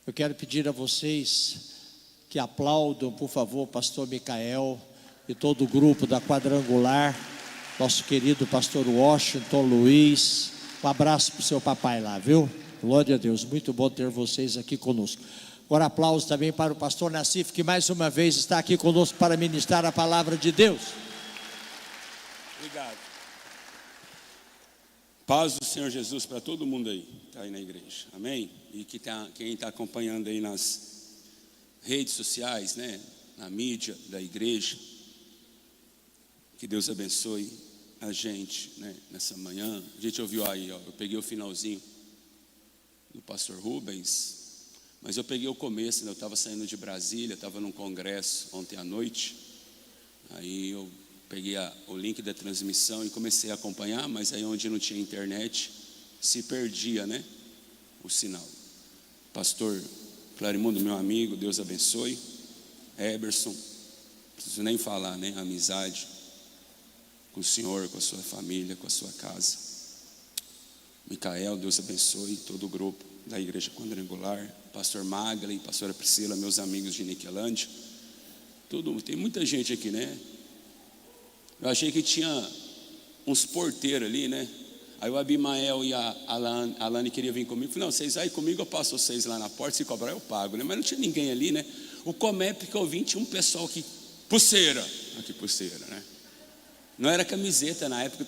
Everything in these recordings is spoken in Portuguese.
Eu quero pedir a vocês que aplaudam, por favor, o pastor Micael e todo o grupo da Quadrangular, nosso querido pastor Washington Luiz. Um abraço para o seu papai lá, viu? Glória a Deus, muito bom ter vocês aqui conosco. Agora aplausos também para o pastor Nassif, que mais uma vez está aqui conosco para ministrar a palavra de Deus. Obrigado. Paz do Senhor Jesus para todo mundo aí, que está aí na igreja, amém? E quem está acompanhando aí nas redes sociais, né? Na mídia da igreja. Que Deus abençoe a gente, né? Nessa manhã. A gente ouviu aí, ó, eu peguei o finalzinho do pastor Rubens, mas eu peguei o começo, né? Eu estava saindo de Brasília, estava num congresso ontem à noite. Aí eu peguei o link da transmissão e comecei a acompanhar, mas aí onde não tinha internet, se perdia, né? O sinal. Pastor Clarimundo, meu amigo, Deus abençoe. Eberson, não preciso nem falar, né? Amizade com o senhor, com a sua família, com a sua casa. Micael, Deus abençoe todo o grupo da Igreja Quadrangular. Pastor Magli, pastora Priscila, meus amigos de Niquelândia. Tem muita gente aqui, né? Eu achei que tinha uns porteiros ali, né? Aí o Abimael e a Alane queriam vir comigo. Eu falei, não, vocês aí comigo, eu passo vocês lá na porta, se cobrar eu pago, né? Mas não tinha ninguém ali, né? O Comep que eu vim, tinha um pessoal que, pulseira, aqui pulseira, né? Não era camiseta na época,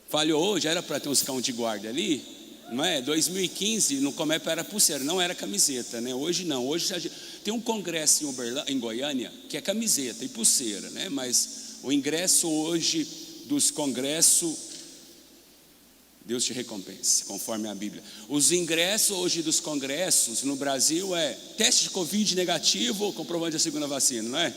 Falhou hoje, era para ter uns cão de guarda ali, não é? 2015, no Comep era pulseira, não era camiseta, né? Hoje não, hoje já tem um congresso em Goiânia, que é camiseta e pulseira, né? Mas o ingresso hoje dos congressos, Deus te recompense, conforme a Bíblia. Os ingressos hoje dos congressos no Brasil é teste de Covid negativo ou comprovante da segunda vacina, não é?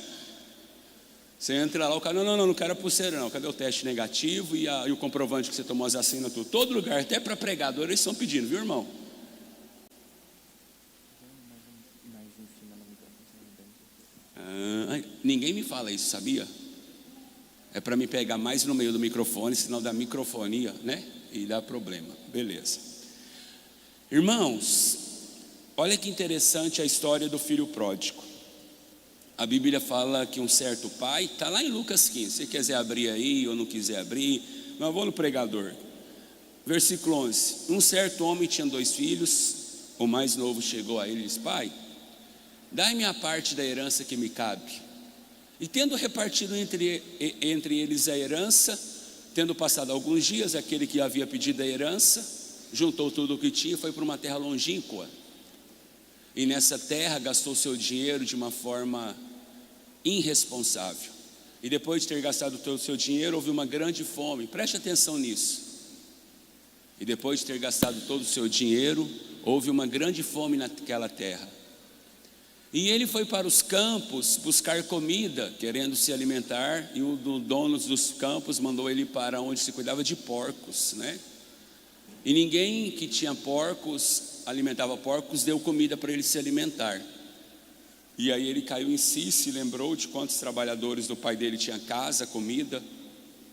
Você entra lá, o cara, não quero a pulseira não, cadê o teste negativo e o comprovante que você tomou as vacinas, tudo. Todo lugar, até para pregador, eles estão pedindo, viu, irmão? Ninguém me fala isso, sabia? É para me pegar mais no meio do microfone, senão dá microfonia, né? E dá problema, beleza. Irmãos, olha que interessante a história do filho pródigo. A Bíblia fala que um certo pai, está lá em Lucas 15, se você quiser abrir aí ou não quiser abrir, mas eu vou no pregador. Versículo 11, um certo homem tinha 2 filhos, o mais novo chegou a ele e disse, pai, dai-me a parte da herança que me cabe. E tendo repartido entre eles a herança, tendo passado alguns dias, aquele que havia pedido a herança, juntou tudo o que tinha e foi para uma terra longínqua. E nessa terra gastou seu dinheiro de uma forma irresponsável. E depois de ter gastado todo o seu dinheiro, houve uma grande fome. Preste atenção nisso. E depois de ter gastado todo o seu dinheiro, houve uma grande fome naquela terra. E ele foi para os campos buscar comida, querendo se alimentar, e o dono dos campos mandou ele para onde se cuidava de porcos, né? E ninguém que tinha porcos, alimentava porcos, deu comida para ele se alimentar. E aí ele caiu em si, se lembrou de quantos trabalhadores do pai dele tinha casa, comida.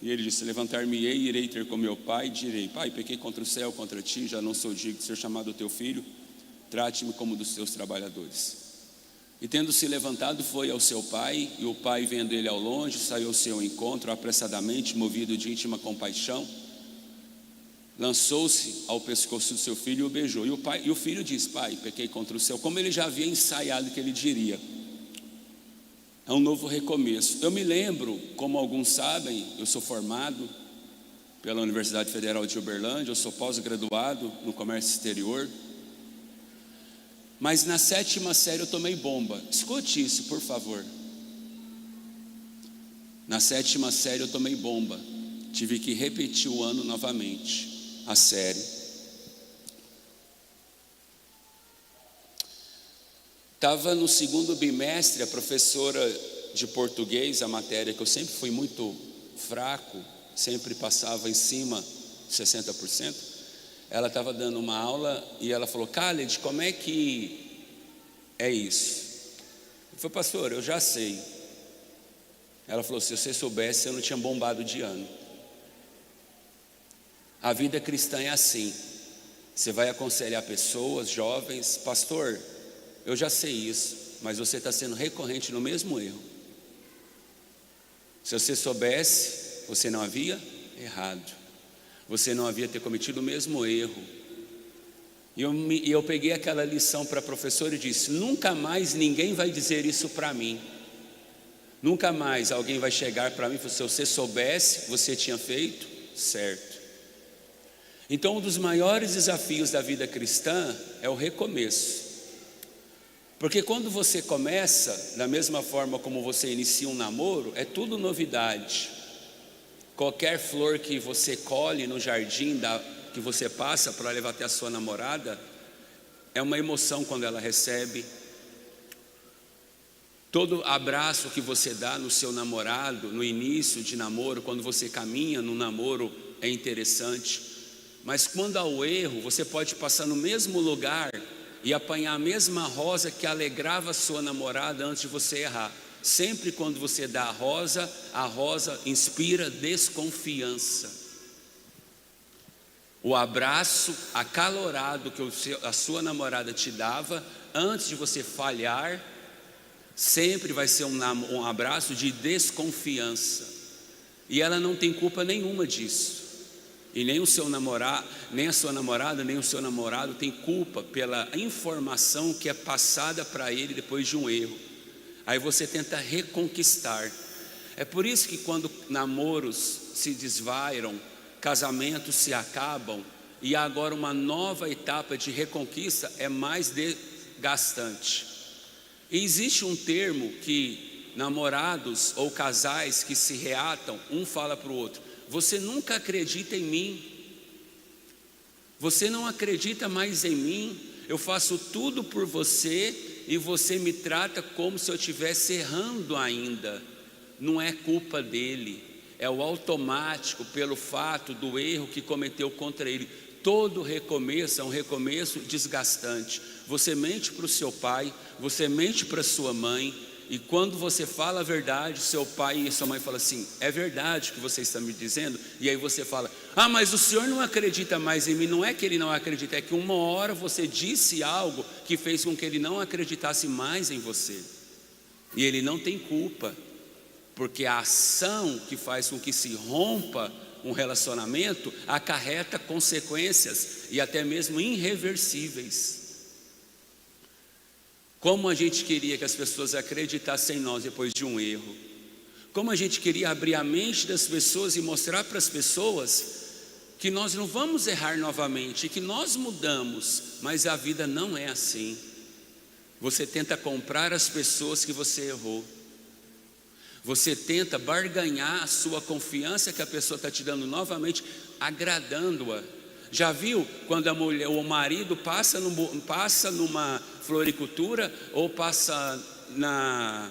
E ele disse, levantar-me-ei, irei ter com meu pai, e direi, pai, pequei contra o céu, contra ti, já não sou digno de ser chamado teu filho, trate-me como dos teus trabalhadores. E tendo se levantado, foi ao seu pai, e o pai, vendo ele ao longe, saiu ao seu encontro apressadamente, movido de íntima compaixão, lançou-se ao pescoço do seu filho e o beijou. E o filho disse, pai, pequei contra o céu, como ele já havia ensaiado que ele diria. É um novo recomeço. Eu me lembro, como alguns sabem, eu sou formado pela Universidade Federal de Uberlândia, eu sou pós-graduado no comércio exterior. Mas na 7ª série eu tomei bomba. Escute isso, por favor. Na 7ª série eu tomei bomba. Tive que repetir o ano novamente, a série. Estava no 2º bimestre, a professora de português, a matéria que eu sempre fui muito fraco, sempre passava em cima de 60%. Ela estava dando uma aula e ela falou, Khaled, como é que é isso? Eu falei, pastor, eu já sei. Ela falou, se você soubesse, eu não tinha bombado de ano. A vida cristã é assim. Você vai aconselhar pessoas, jovens: pastor, eu já sei isso, mas você está sendo recorrente no mesmo erro. Se você soubesse, você não havia errado, você não havia ter cometido o mesmo erro. E eu peguei aquela lição para a professora e disse: nunca mais ninguém vai dizer isso para mim. Nunca mais alguém vai chegar para mim e falar: se você soubesse, você tinha feito certo. Então, um dos maiores desafios da vida cristã é o recomeço. Porque quando você começa, da mesma forma como você inicia um namoro, é tudo novidade. Qualquer flor que você colhe no jardim que você passa para levar até a sua namorada, é uma emoção quando ela recebe. Todo abraço que você dá no seu namorado, no início de namoro, quando você caminha no namoro, é interessante. Mas quando há o erro, você pode passar no mesmo lugar e apanhar a mesma rosa que alegrava a sua namorada antes de você errar. Sempre quando você dá a rosa inspira desconfiança. O abraço acalorado que a sua namorada te dava antes de você falhar, sempre vai ser um abraço de desconfiança. E ela não tem culpa nenhuma disso. E nem o seu namorado, nem a sua namorada, nem o seu namorado tem culpa pela informação que é passada para ele depois de um erro. Aí você tenta reconquistar. É por isso que quando namoros se desvairam, casamentos se acabam, e agora uma nova etapa de reconquista é mais desgastante. E existe um termo que namorados ou casais que se reatam, um fala para o outro: você nunca acredita em mim, você não acredita mais em mim, eu faço tudo por você e você me trata como se eu estivesse errando ainda. Não é culpa dele, é o automático pelo fato do erro que cometeu contra ele. Todo recomeço é um recomeço desgastante. Você mente para o seu pai, você mente para a sua mãe, e quando você fala a verdade, seu pai e sua mãe falam assim: é verdade o que você está me dizendo? E aí você fala: ah, mas o senhor não acredita mais em mim. Não é que ele não acredita, é que uma hora você disse algo que fez com que ele não acreditasse mais em você. E ele não tem culpa, porque a ação que faz com que se rompa um relacionamento acarreta consequências e até mesmo irreversíveis. Como a gente queria que as pessoas acreditassem em nós depois de um erro. Como a gente queria abrir a mente das pessoas e mostrar para as pessoas que nós não vamos errar novamente, que nós mudamos, mas a vida não é assim. Você tenta comprar as pessoas que você errou. Você tenta barganhar a sua confiança que a pessoa está te dando novamente, agradando-a. Já viu quando o marido passa numa floricultura ou passa na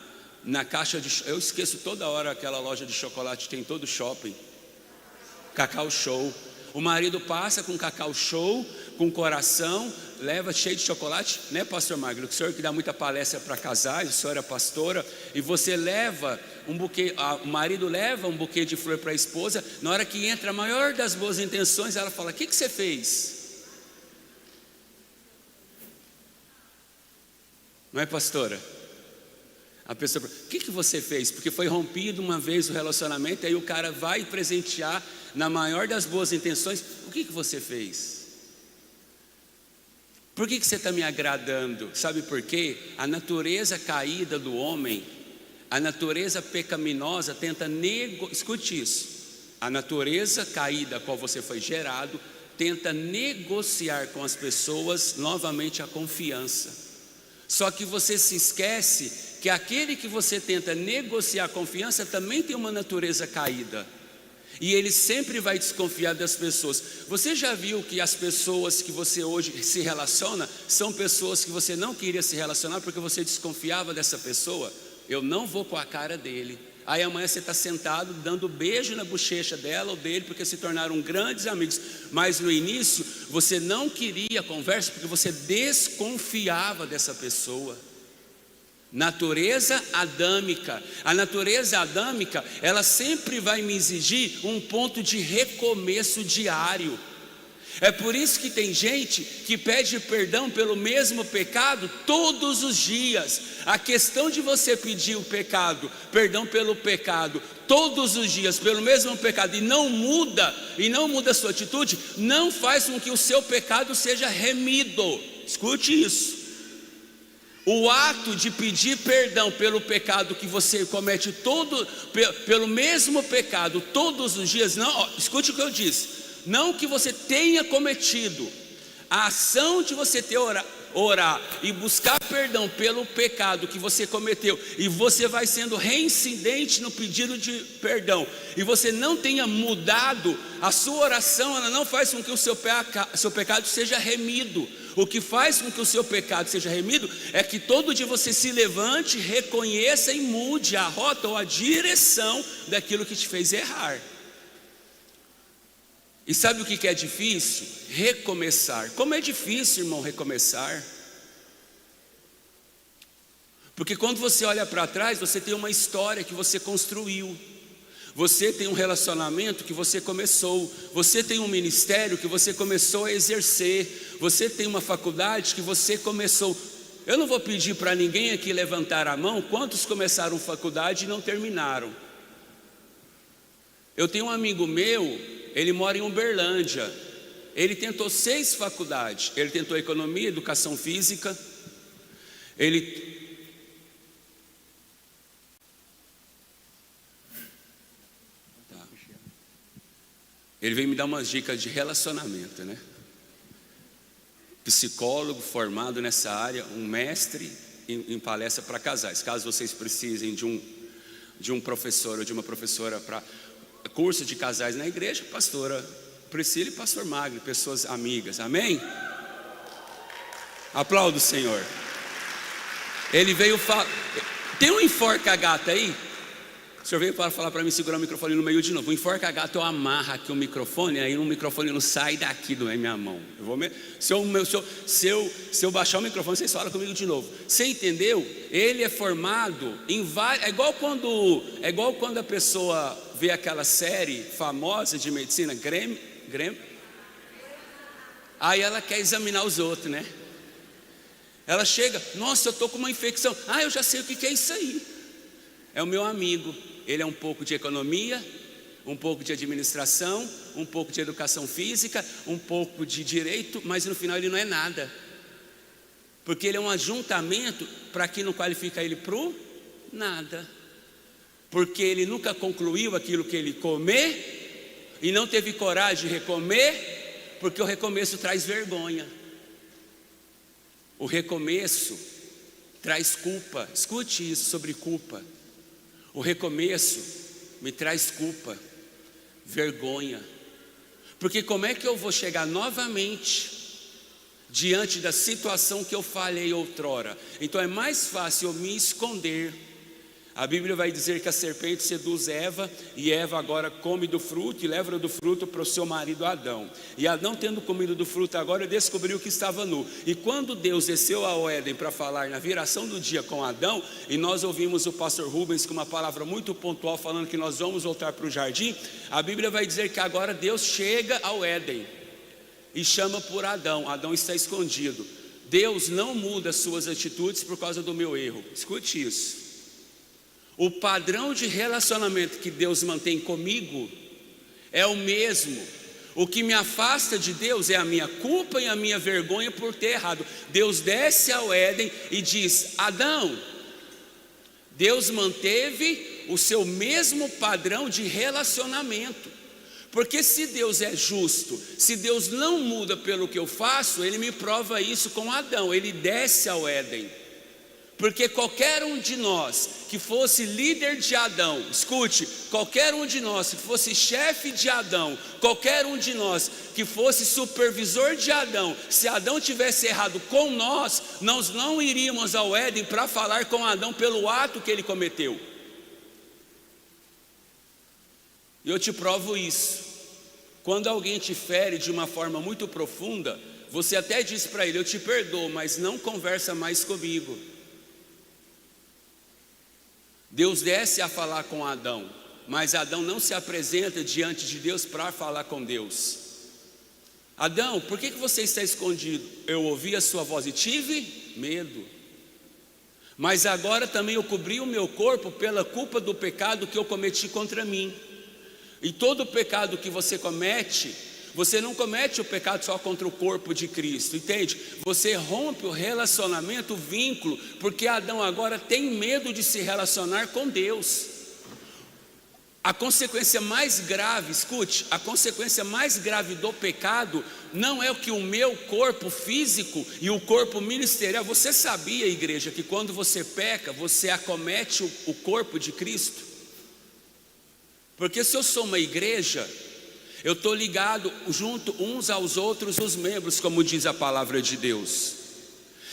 caixa de... Eu esqueço toda hora aquela loja de chocolate que tem em todo shopping, Cacau Show. O marido passa com Cacau Show, com coração, leva cheio de chocolate, né, pastor Magno? O senhor que dá muita palestra para casais, o senhor é pastora, e você leva um buquê, o marido leva um buquê de flor para a esposa. Na hora que entra a maior das boas intenções, ela fala: o que você fez? Não é, pastora? A pessoa fala: o que você fez? Porque foi rompido uma vez o relacionamento, aí o cara vai presentear na maior das boas intenções. O que você fez? Por que você está me agradando? Sabe por quê? A natureza caída do homem, a natureza pecaminosa tenta escute isso, a natureza caída a qual você foi gerado tenta negociar com as pessoas novamente a confiança. Só que você se esquece que aquele que você tenta negociar a confiança também tem uma natureza caída, e ele sempre vai desconfiar das pessoas. Você já viu que as pessoas que você hoje se relaciona são pessoas que você não queria se relacionar porque você desconfiava dessa pessoa? Eu não vou com a cara dele. Aí amanhã você está sentado dando beijo na bochecha dela ou dele, porque se tornaram grandes amigos. Mas no início você não queria conversa porque você desconfiava dessa pessoa. Natureza adâmica. A natureza adâmica, ela sempre vai me exigir um ponto de recomeço diário. É por isso que tem gente que pede perdão pelo mesmo pecado todos os dias. A questão de você pedir o pecado, perdão pelo pecado, todos os dias, pelo mesmo pecado, e não muda a sua atitude, não faz com que o seu pecado seja remido. Escute isso. O ato de pedir perdão pelo pecado que você comete pelo mesmo pecado todos os dias, não, escute o que eu disse. Não que você tenha cometido, a ação de você orar e buscar perdão pelo pecado que você cometeu, e você vai sendo reincidente no pedido de perdão, e você não tenha mudado, a sua oração, ela não faz com que o seu pecado seja remido. O que faz com que o seu pecado seja remido é que todo dia você se levante, reconheça e mude a rota ou a direção daquilo que te fez errar. E sabe o que é difícil? Recomeçar. Como é difícil, irmão, recomeçar. Porque quando você olha para trás, você tem uma história que você construiu. Você tem um relacionamento que você começou. Você tem um ministério que você começou a exercer. Você tem uma faculdade que você começou. Eu não vou pedir para ninguém aqui levantar a mão quantos começaram faculdade e não terminaram. Eu tenho um amigo meu, ele mora em Uberlândia. Ele tentou 6 faculdades. Ele tentou economia, educação física. Ele veio me dar umas dicas de relacionamento, né? Psicólogo formado nessa área, um mestre em palestra para casais. Caso vocês precisem de um professor ou de uma professora para curso de casais na igreja, pastora Priscila e pastor Magno, pessoas amigas, amém? Aplauda o Senhor. Ele veio falar. Tem um enforca-gato aí? O senhor veio para falar para mim, segurar o microfone no meio de novo. O enforca-gato, eu amarro aqui o microfone, aí o microfone não sai daqui da minha mão. Se eu baixar o microfone, vocês falam comigo de novo. Você entendeu? Ele é formado em vários. É igual quando a pessoa vê aquela série famosa de medicina, Grêmio. Aí ela quer examinar os outros, né? Ela chega, nossa, eu estou com uma infecção. Ah, eu já sei o que é isso aí. É o meu amigo. Ele é um pouco de economia, um pouco de administração, um pouco de educação física, um pouco de direito, mas no final ele não é nada. Porque ele é um ajuntamento para que não qualifica ele para o nada. Porque ele nunca concluiu aquilo que ele comer e não teve coragem de recomer, porque o recomeço traz vergonha. O recomeço traz culpa. Escute isso sobre culpa. O recomeço me traz culpa, vergonha. Porque como é que eu vou chegar novamente diante da situação que eu falhei outrora? Então é mais fácil eu me esconder. A Bíblia vai dizer que a serpente seduz Eva, e Eva agora come do fruto e leva do fruto para o seu marido Adão. E Adão, tendo comido do fruto agora, descobriu que estava nu. E quando Deus desceu ao Éden para falar na viração do dia com Adão, e nós ouvimos o pastor Rubens com uma palavra muito pontual falando que nós vamos voltar para o jardim, a Bíblia vai dizer que agora Deus chega ao Éden e chama por Adão. Adão está escondido. Deus não muda as suas atitudes por causa do meu erro. Escute isso. O padrão de relacionamento que Deus mantém comigo é o mesmo. O que me afasta de Deus é a minha culpa e a minha vergonha por ter errado. Deus desce ao Éden e diz: Adão. Deus manteve o seu mesmo padrão de relacionamento. Porque se Deus é justo, se Deus não muda pelo que eu faço, Ele me prova isso com Adão. Ele desce ao Éden. Porque qualquer um de nós que fosse líder de Adão, escute, qualquer um de nós que fosse chefe de Adão, qualquer um de nós que fosse supervisor de Adão, se Adão tivesse errado com nós não iríamos ao Éden para falar com Adão pelo ato que ele cometeu. E eu te provo isso. Quando alguém te fere de uma forma muito profunda, você até diz para ele: eu te perdoo, mas não conversa mais comigo. Deus desce a falar com Adão, mas Adão não se apresenta diante de Deus para falar com Deus. Adão, por que você está escondido? Eu ouvi a sua voz e tive medo. Mas agora também eu cobri o meu corpo pela culpa do pecado que eu cometi contra mim. E todo pecado que você comete, você não comete o pecado só contra o corpo de Cristo, entende? Você rompe o relacionamento, o vínculo, porque Adão agora tem medo de se relacionar com Deus. A consequência mais grave, escute, a consequência mais grave do pecado não é o que o meu corpo físico e o corpo ministerial. Você sabia, igreja, que quando você peca, você acomete o corpo de Cristo? Porque se eu sou uma igreja, eu estou ligado junto uns aos outros, os membros, como diz a palavra de Deus.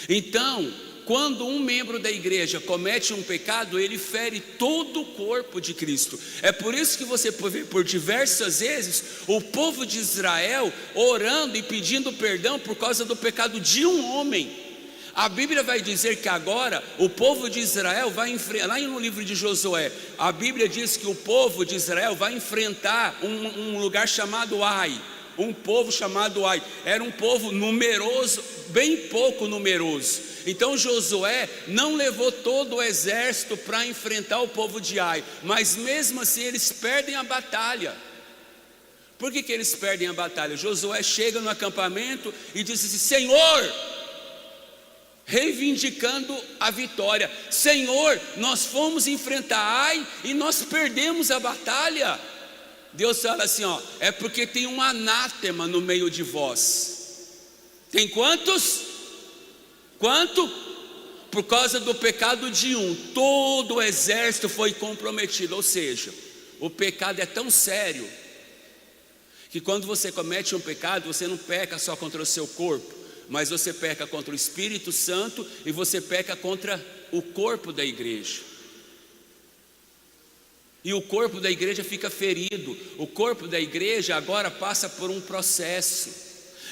Então, quando um membro da igreja comete um pecado, ele fere todo o corpo de Cristo. É por isso que você vê por diversas vezes o povo de Israel orando e pedindo perdão por causa do pecado de um homem. A Bíblia vai dizer que agora o povo de Israel vai enfrentar, lá no livro de Josué, a Bíblia diz que o povo de Israel vai enfrentar um lugar chamado Ai. Um povo chamado Ai. Era um povo numeroso, bem pouco numeroso. Então Josué não levou todo o exército para enfrentar o povo de Ai, mas mesmo assim eles perdem a batalha. Por que eles perdem a batalha? Josué chega no acampamento e diz assim: Senhor, reivindicando a vitória, Senhor, nós fomos enfrentar Ai e nós perdemos a batalha. Deus fala assim, ó, é porque tem um anátema no meio de vós. Tem quantos? Quanto? Por causa do pecado de um, todo o exército foi comprometido. Ou seja, o pecado é tão sério que quando você comete um pecado, você não peca só contra o seu corpo, mas você peca contra o Espírito Santo e você peca contra o corpo da igreja. E o corpo da igreja fica ferido. O corpo da igreja agora passa por um processo.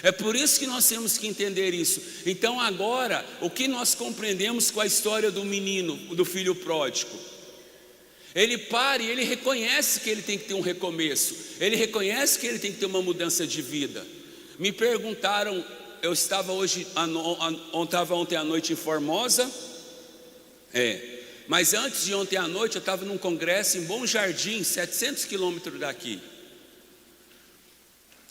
É por isso que nós temos que entender isso. Então agora, o que nós compreendemos com a história do menino, do filho pródigo? Ele para e ele reconhece que ele tem que ter um recomeço. Ele reconhece que ele tem que ter uma mudança de vida. Me perguntaram, eu estava ontem à noite em Formosa, mas antes de ontem à noite eu estava num congresso em Bom Jardim, 700 quilômetros daqui.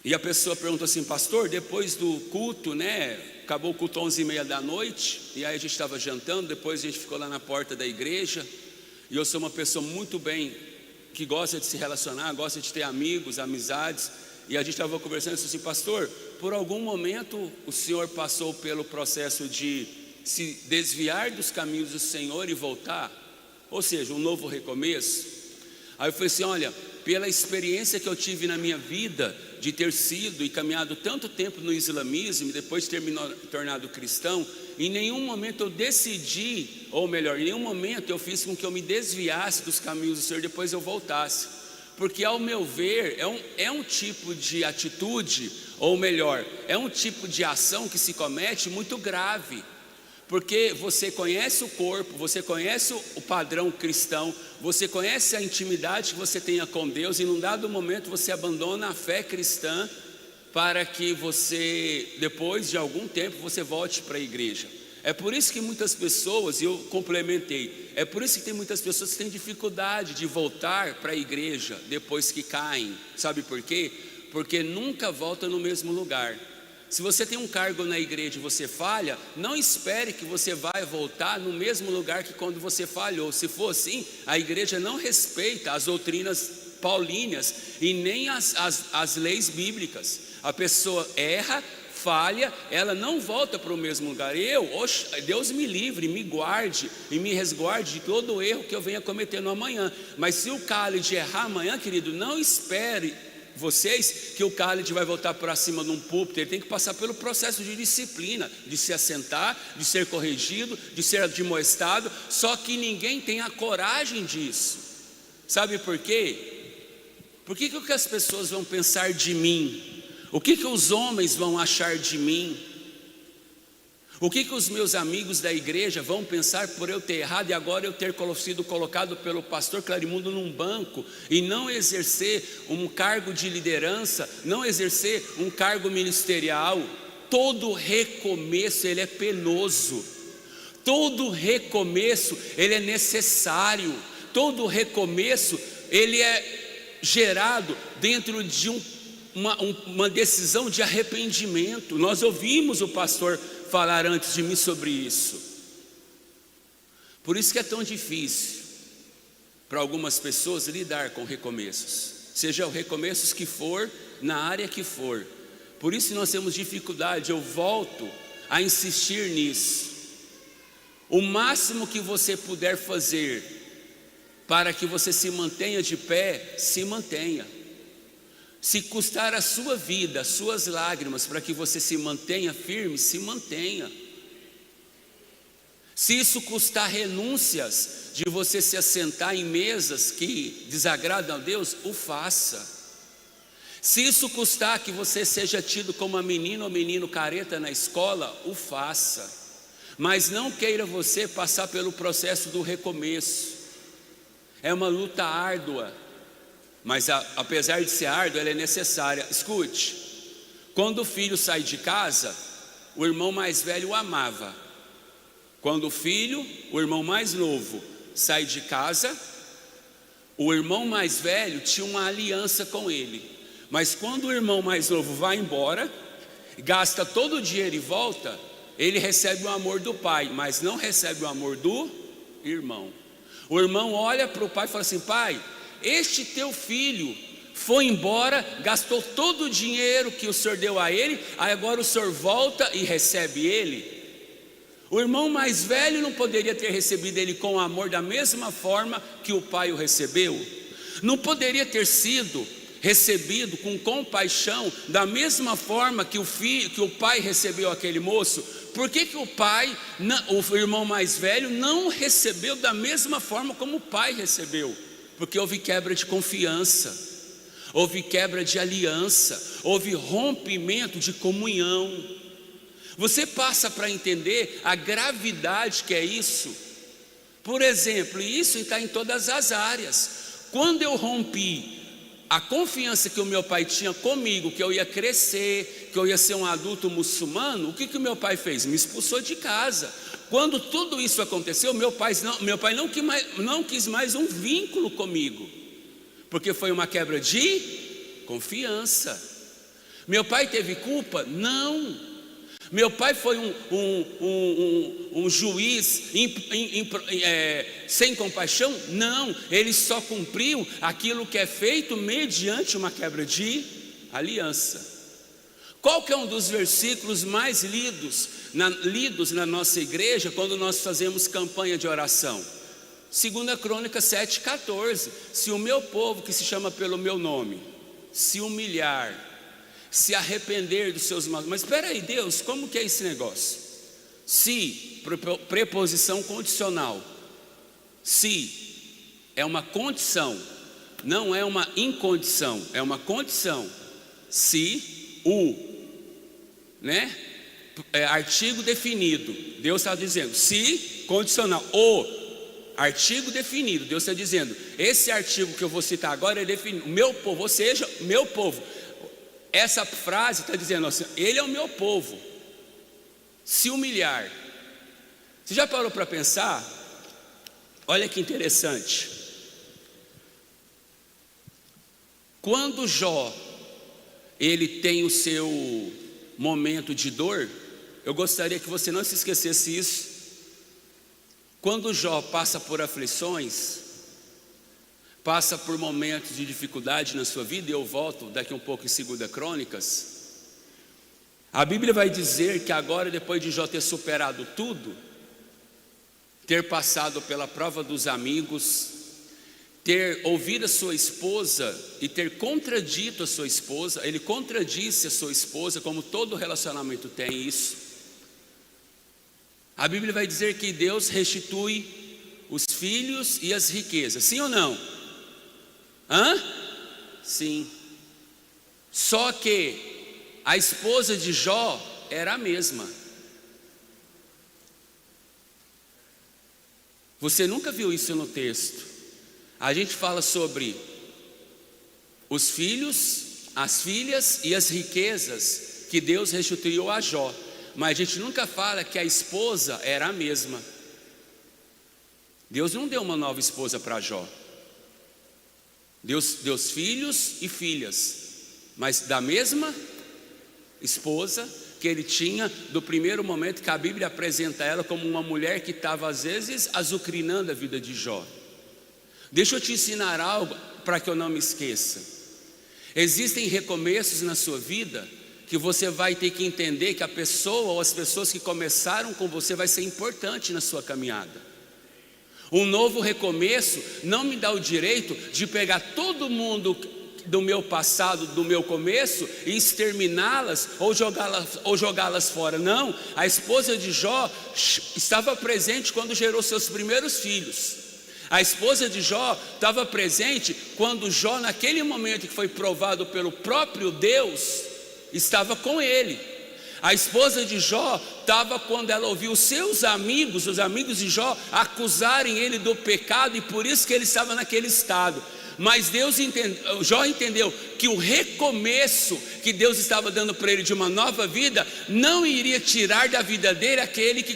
E a pessoa perguntou assim: pastor, depois do culto, né? Acabou o culto 11h30 da noite, e aí a gente estava jantando, depois a gente ficou lá na porta da igreja. E eu sou uma pessoa muito bem, que gosta de se relacionar, gosta de ter amigos, amizades. E a gente estava conversando assim: pastor, por algum momento o senhor passou pelo processo de se desviar dos caminhos do Senhor e voltar? Ou seja, um novo recomeço? Aí eu falei assim: olha, pela experiência que eu tive na minha vida, de ter sido e caminhado tanto tempo no islamismo, e depois ter me tornado cristão, em nenhum momento eu decidi, ou melhor, em nenhum momento eu fiz com que eu me desviasse dos caminhos do Senhor e depois eu voltasse. Porque ao meu ver, é um tipo de atitude, ou melhor, é um tipo de ação que se comete muito grave. Porque você conhece o corpo, você conhece o padrão cristão, você conhece a intimidade que você tenha com Deus, e num dado momento você abandona a fé cristã para que você, depois de algum tempo, você volte para a igreja. É por isso que muitas pessoas, e eu complementei, é por isso que tem muitas pessoas que têm dificuldade de voltar para a igreja depois que caem. Sabe por quê? Porque nunca volta no mesmo lugar. Se você tem um cargo na igreja e você falha, não espere que você vai voltar no mesmo lugar que quando você falhou. Se for assim, a igreja não respeita as doutrinas paulíneas e nem as leis bíblicas. A pessoa erra, falha, ela não volta para o mesmo lugar. Deus me livre, me guarde e me resguarde de todo o erro que eu venha cometendo amanhã. Mas se o Khalid errar amanhã, querido, não espere vocês que o Khalid vai voltar para cima de um púlpito. Ele tem que passar pelo processo de disciplina, de se assentar, de ser corrigido, de ser admoestado. Só que ninguém tem a coragem disso. Sabe por quê? Por que que as pessoas vão pensar de mim? O que que os homens vão achar de mim? O que os meus amigos da igreja vão pensar por eu ter errado e agora eu ter sido colocado pelo pastor Clarimundo num banco e não exercer um cargo de liderança, não exercer um cargo ministerial? Todo recomeço ele é penoso, todo recomeço ele é necessário, todo recomeço ele é gerado dentro de uma decisão de arrependimento. Nós ouvimos o pastor falar antes de mim sobre isso. Por isso que é tão difícil para algumas pessoas lidar com recomeços, seja o recomeços que for, na área que for. Por isso nós temos dificuldade. Eu volto a insistir nisso. O máximo que você puder fazer para que você se mantenha de pé, se mantenha. Se custar a sua vida, as suas lágrimas, para que você se mantenha firme, se mantenha. Se isso custar renúncias, de você se assentar em mesas que desagradam a Deus, o faça. Se isso custar que você seja tido como uma menina ou menino careta na escola, o faça. Mas não queira você passar pelo processo do recomeço. É uma luta árdua. Mas apesar de ser árdua, ela é necessária. Escute, quando o filho sai de casa, o irmão mais velho o amava. Quando o irmão mais novo sai de casa, o irmão mais velho tinha uma aliança com ele. Mas quando o irmão mais novo vai embora, gasta todo o dinheiro e volta, ele recebe o amor do pai, mas não recebe o amor do irmão. O irmão olha para o pai e fala assim: pai, este teu filho foi embora, gastou todo o dinheiro que o senhor deu a ele, aí agora o senhor volta e recebe ele. O irmão mais velho não poderia ter recebido ele com amor da mesma forma que o pai o recebeu? Não poderia ter sido recebido com compaixão da mesma forma que o pai recebeu aquele moço? Por que o irmão mais velho não recebeu da mesma forma como o pai recebeu? Porque houve quebra de confiança, houve quebra de aliança, houve rompimento de comunhão. Você passa para entender a gravidade que é isso. Por exemplo, isso está em todas as áreas. Quando eu rompi a confiança que o meu pai tinha comigo, que eu ia crescer, que eu ia ser um adulto muçulmano, o que o meu pai fez? Me expulsou de casa. Quando tudo isso aconteceu, meu pai não quis mais um vínculo comigo, porque foi uma quebra de confiança. Meu pai teve culpa? Não. Meu pai foi um juiz sem compaixão? Não. Ele só cumpriu aquilo que é feito mediante uma quebra de aliança. Qual que é um dos versículos mais lidos na nossa igreja quando nós fazemos campanha de oração? 2 Crônicas 7,14. Se o meu povo, que se chama pelo meu nome, se humilhar, se arrepender dos seus maus... Mas espera aí, Deus, como que é esse negócio? Se, preposição condicional. Se é uma condição, não é uma incondição, é uma condição. Se artigo definido, Deus está dizendo, se condicional, o artigo definido, Deus está dizendo, esse artigo que eu vou citar agora é definido, o meu povo, ou seja, meu povo. Essa frase está dizendo assim: ele é o meu povo. Se humilhar. Você já parou para pensar? Olha que interessante. Quando Jó ele tem o seu momento de dor, eu gostaria que você não se esquecesse isso. Quando Jó passa por aflições, passa por momentos de dificuldade na sua vida, e eu volto daqui um pouco em 2 Crônicas, a Bíblia vai dizer que agora, depois de Jó ter superado tudo, ter passado pela prova dos amigos, ter ouvido a sua esposa e ter contradito a sua esposa, ele contradisse a sua esposa, como todo relacionamento tem isso. A Bíblia vai dizer que Deus restitui os filhos e as riquezas, sim ou não? Sim. Só que a esposa de Jó era a mesma. Você nunca viu isso no texto. A gente fala sobre os filhos, as filhas e as riquezas que Deus restituiu a Jó, mas a gente nunca fala que a esposa era a mesma. Deus não deu uma nova esposa para Jó. Deus deu filhos e filhas, mas da mesma esposa que ele tinha do primeiro momento, que a Bíblia apresenta ela como uma mulher que estava às vezes azucrinando a vida de Jó. Deixa eu te ensinar algo para que eu não me esqueça. Existem recomeços na sua vida que você vai ter que entender que a pessoa ou as pessoas que começaram com você vai ser importante na sua caminhada. Um novo recomeço não me dá o direito de pegar todo mundo do meu passado, do meu começo, e exterminá-las ou jogá-las fora. Não, a esposa de Jó estava presente quando gerou seus primeiros filhos. A esposa de Jó estava presente quando Jó, naquele momento que foi provado pelo próprio Deus, estava com ele. A esposa de Jó estava quando ela ouviu seus amigos, os amigos de Jó, acusarem ele do pecado, e por isso que ele estava naquele estado. Mas Jó entendeu que o recomeço que Deus estava dando para ele de uma nova vida não iria tirar da vida dele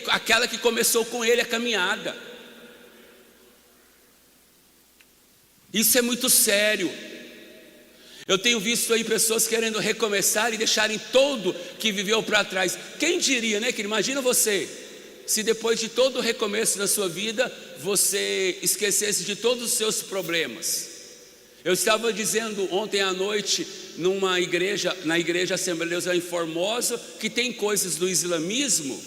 aquela que começou com ele a caminhada. Isso é muito sério. Eu tenho visto aí pessoas querendo recomeçar e deixarem tudo que viveu para trás. Quem diria, né, que imagina você, se depois de todo o recomeço da sua vida, você esquecesse de todos os seus problemas. Eu estava dizendo ontem à noite na igreja Assembleia de Deus em Formosa, que tem coisas do islamismo,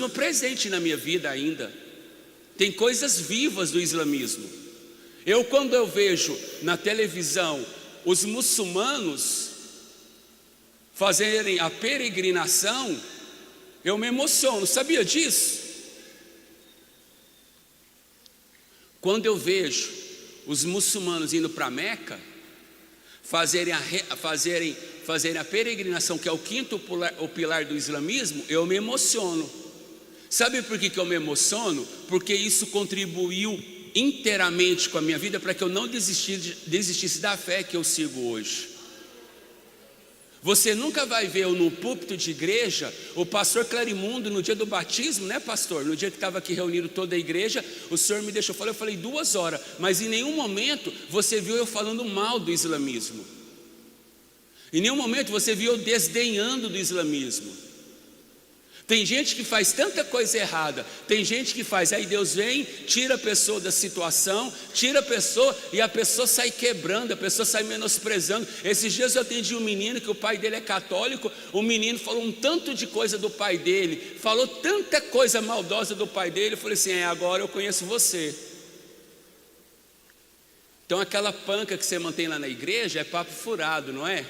presente na minha vida ainda. Tem coisas vivas do islamismo. Quando eu vejo na televisão os muçulmanos fazerem a peregrinação, eu me emociono. Sabia disso? Quando eu vejo os muçulmanos indo para Meca, fazerem a peregrinação, que é o quinto pilar do islamismo, eu me emociono. Sabe por que eu me emociono? Porque isso contribuiu inteiramente com a minha vida para que eu não desistisse da fé que eu sigo hoje. Você nunca vai ver no púlpito de igreja o pastor Clarimundo no dia do batismo, né, pastor? No dia que estava aqui reunido toda a igreja, o senhor me deixou falar, eu falei 2 horas, mas em nenhum momento você viu eu falando mal do islamismo. Em nenhum momento você viu eu desdenhando do islamismo. Tem gente que faz tanta coisa errada, tem gente que faz, aí Deus vem, tira a pessoa da situação, tira a pessoa e a pessoa sai quebrando, a pessoa sai menosprezando. Esses dias eu atendi um menino que o pai dele é católico, o menino falou um tanto de coisa do pai dele, falou tanta coisa maldosa do pai dele, eu falei assim, agora eu conheço você. Então aquela panca que você mantém lá na igreja é papo furado, não é?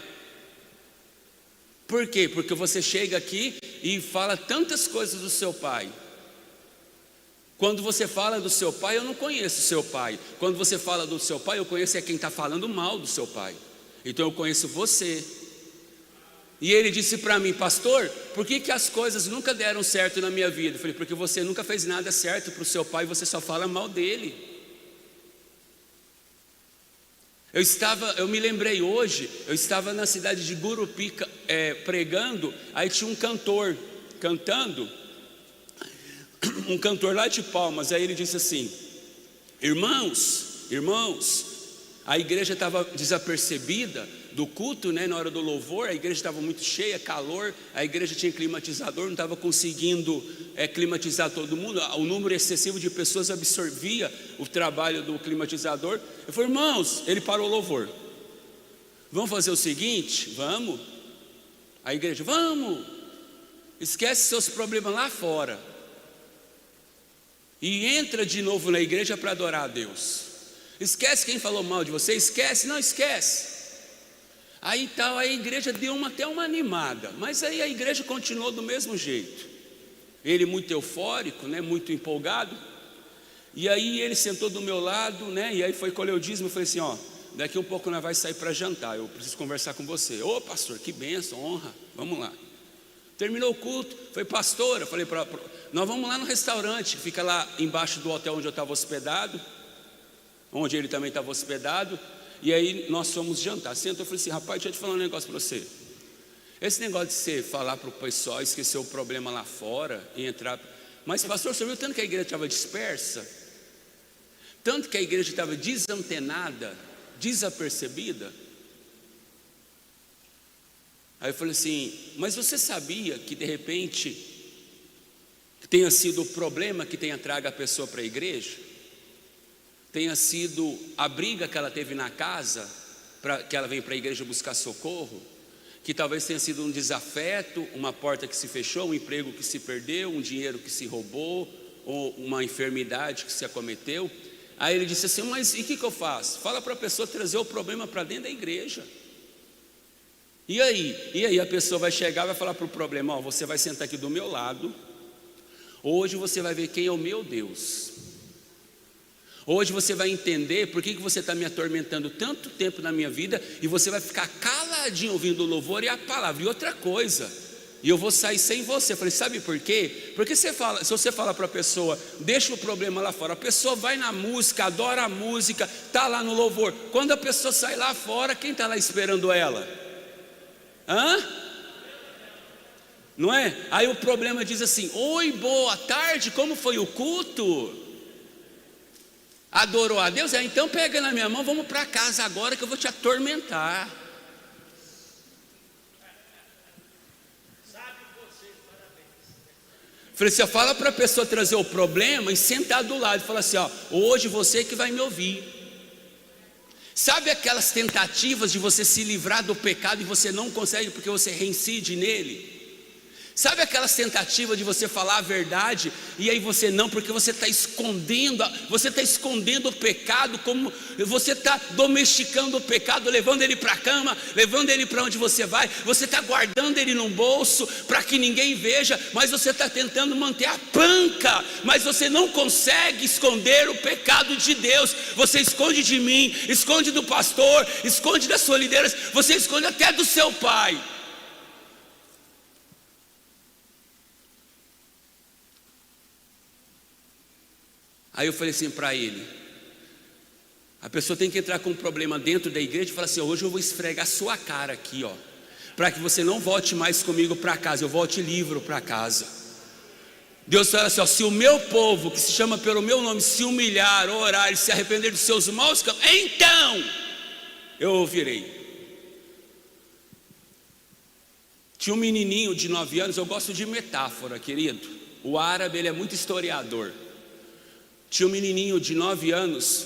Por quê? Porque você chega aqui e fala tantas coisas do seu pai. Quando você fala do seu pai, eu não conheço o seu pai. Quando você fala do seu pai, eu conheço quem está falando mal do seu pai. Então eu conheço você. E ele disse para mim, pastor, por que as coisas nunca deram certo na minha vida? Eu falei, porque você nunca fez nada certo para o seu pai, você só fala mal dele. Eu me lembrei hoje, eu estava na cidade de Gurupi pregando, aí tinha um cantor cantando, um cantor lá de Palmas, aí ele disse assim, irmãos, a igreja estava desapercebida do culto, né, na hora do louvor, a igreja estava muito cheia, calor, a igreja tinha climatizador, não estava conseguindo climatizar todo mundo, o número excessivo de pessoas absorvia o trabalho do climatizador. Eu falei, irmãos, ele parou o louvor, vamos fazer o seguinte, vamos, a igreja, vamos, esquece seus problemas lá fora, e entra de novo na igreja para adorar a Deus, esquece quem falou mal de você, não esquece. Aí tal, a igreja deu até uma animada, mas aí a igreja continuou do mesmo jeito. Ele muito eufórico, né, muito empolgado. E aí ele sentou do meu lado, né, e aí foi colher o dízimo. Eu falei assim, daqui um pouco nós vai sair para jantar, eu preciso conversar com você. Ô pastor, que bênção, honra, vamos lá. Terminou o culto, foi pastora, falei para nós vamos lá no restaurante, que fica lá embaixo do hotel onde eu estava hospedado, onde ele também estava hospedado. E aí nós fomos jantar. Sentou, eu falei assim: rapaz, deixa eu te falar um negócio para você. Esse negócio de você falar para o pessoal, esquecer o problema lá fora e entrar. Mas pastor, você viu tanto que a igreja estava dispersa? Tanto que a igreja estava desantenada, desapercebida? Aí eu falei assim: mas você sabia que de repente tenha sido o problema que tenha trago a pessoa para a igreja? Tenha sido a briga que ela teve na casa, que ela vem para a igreja buscar socorro? Que talvez tenha sido um desafeto, uma porta que se fechou, um emprego que se perdeu, um dinheiro que se roubou, ou uma enfermidade que se acometeu. Aí ele disse assim: mas e o que eu faço? Fala para a pessoa trazer o problema para dentro da igreja. E aí a pessoa vai chegar e vai falar para o problema: ó, você vai sentar aqui do meu lado, hoje você vai ver quem é o meu Deus. Hoje você vai entender por que você está me atormentando tanto tempo na minha vida, e você vai ficar caladinho ouvindo o louvor e a palavra. E outra coisa, e eu vou sair sem você. Eu falei: sabe por quê? Porque se você fala para a pessoa, deixa o problema lá fora, a pessoa vai na música, adora a música, está lá no louvor. Quando a pessoa sai lá fora, quem está lá esperando ela? Não é? Aí o problema diz assim: oi, boa tarde, como foi o culto? Adorou a Deus? Então pega na minha mão, vamos para casa agora que eu vou te atormentar. Falei assim: fala para a pessoa trazer o problema e sentar do lado e falar assim: ó, hoje você que vai me ouvir. Sabe aquelas tentativas de você se livrar do pecado e você não consegue porque você reincide nele? Sabe aquelas tentativas de você falar a verdade e aí você não, porque você está escondendo o pecado, como você está domesticando o pecado, levando ele para a cama, levando ele para onde você vai, você está guardando ele num bolso para que ninguém veja, mas você está tentando manter a panca, mas você não consegue esconder o pecado de Deus. Você esconde de mim, esconde do pastor, esconde da sua liderança, você esconde até do seu pai. Aí eu falei assim para ele: a pessoa tem que entrar com um problema dentro da igreja e falar assim: hoje eu vou esfregar sua cara aqui, ó, para que você não volte mais comigo para casa, eu volte livre para casa. Deus fala assim: ó, se o meu povo, que se chama pelo meu nome, se humilhar, orar e se arrepender dos seus maus caminhos, então eu ouvirei. Tinha um menininho de 9 anos, eu gosto de metáfora, querido. O árabe, ele é muito historiador. Tinha um menininho de 9 anos,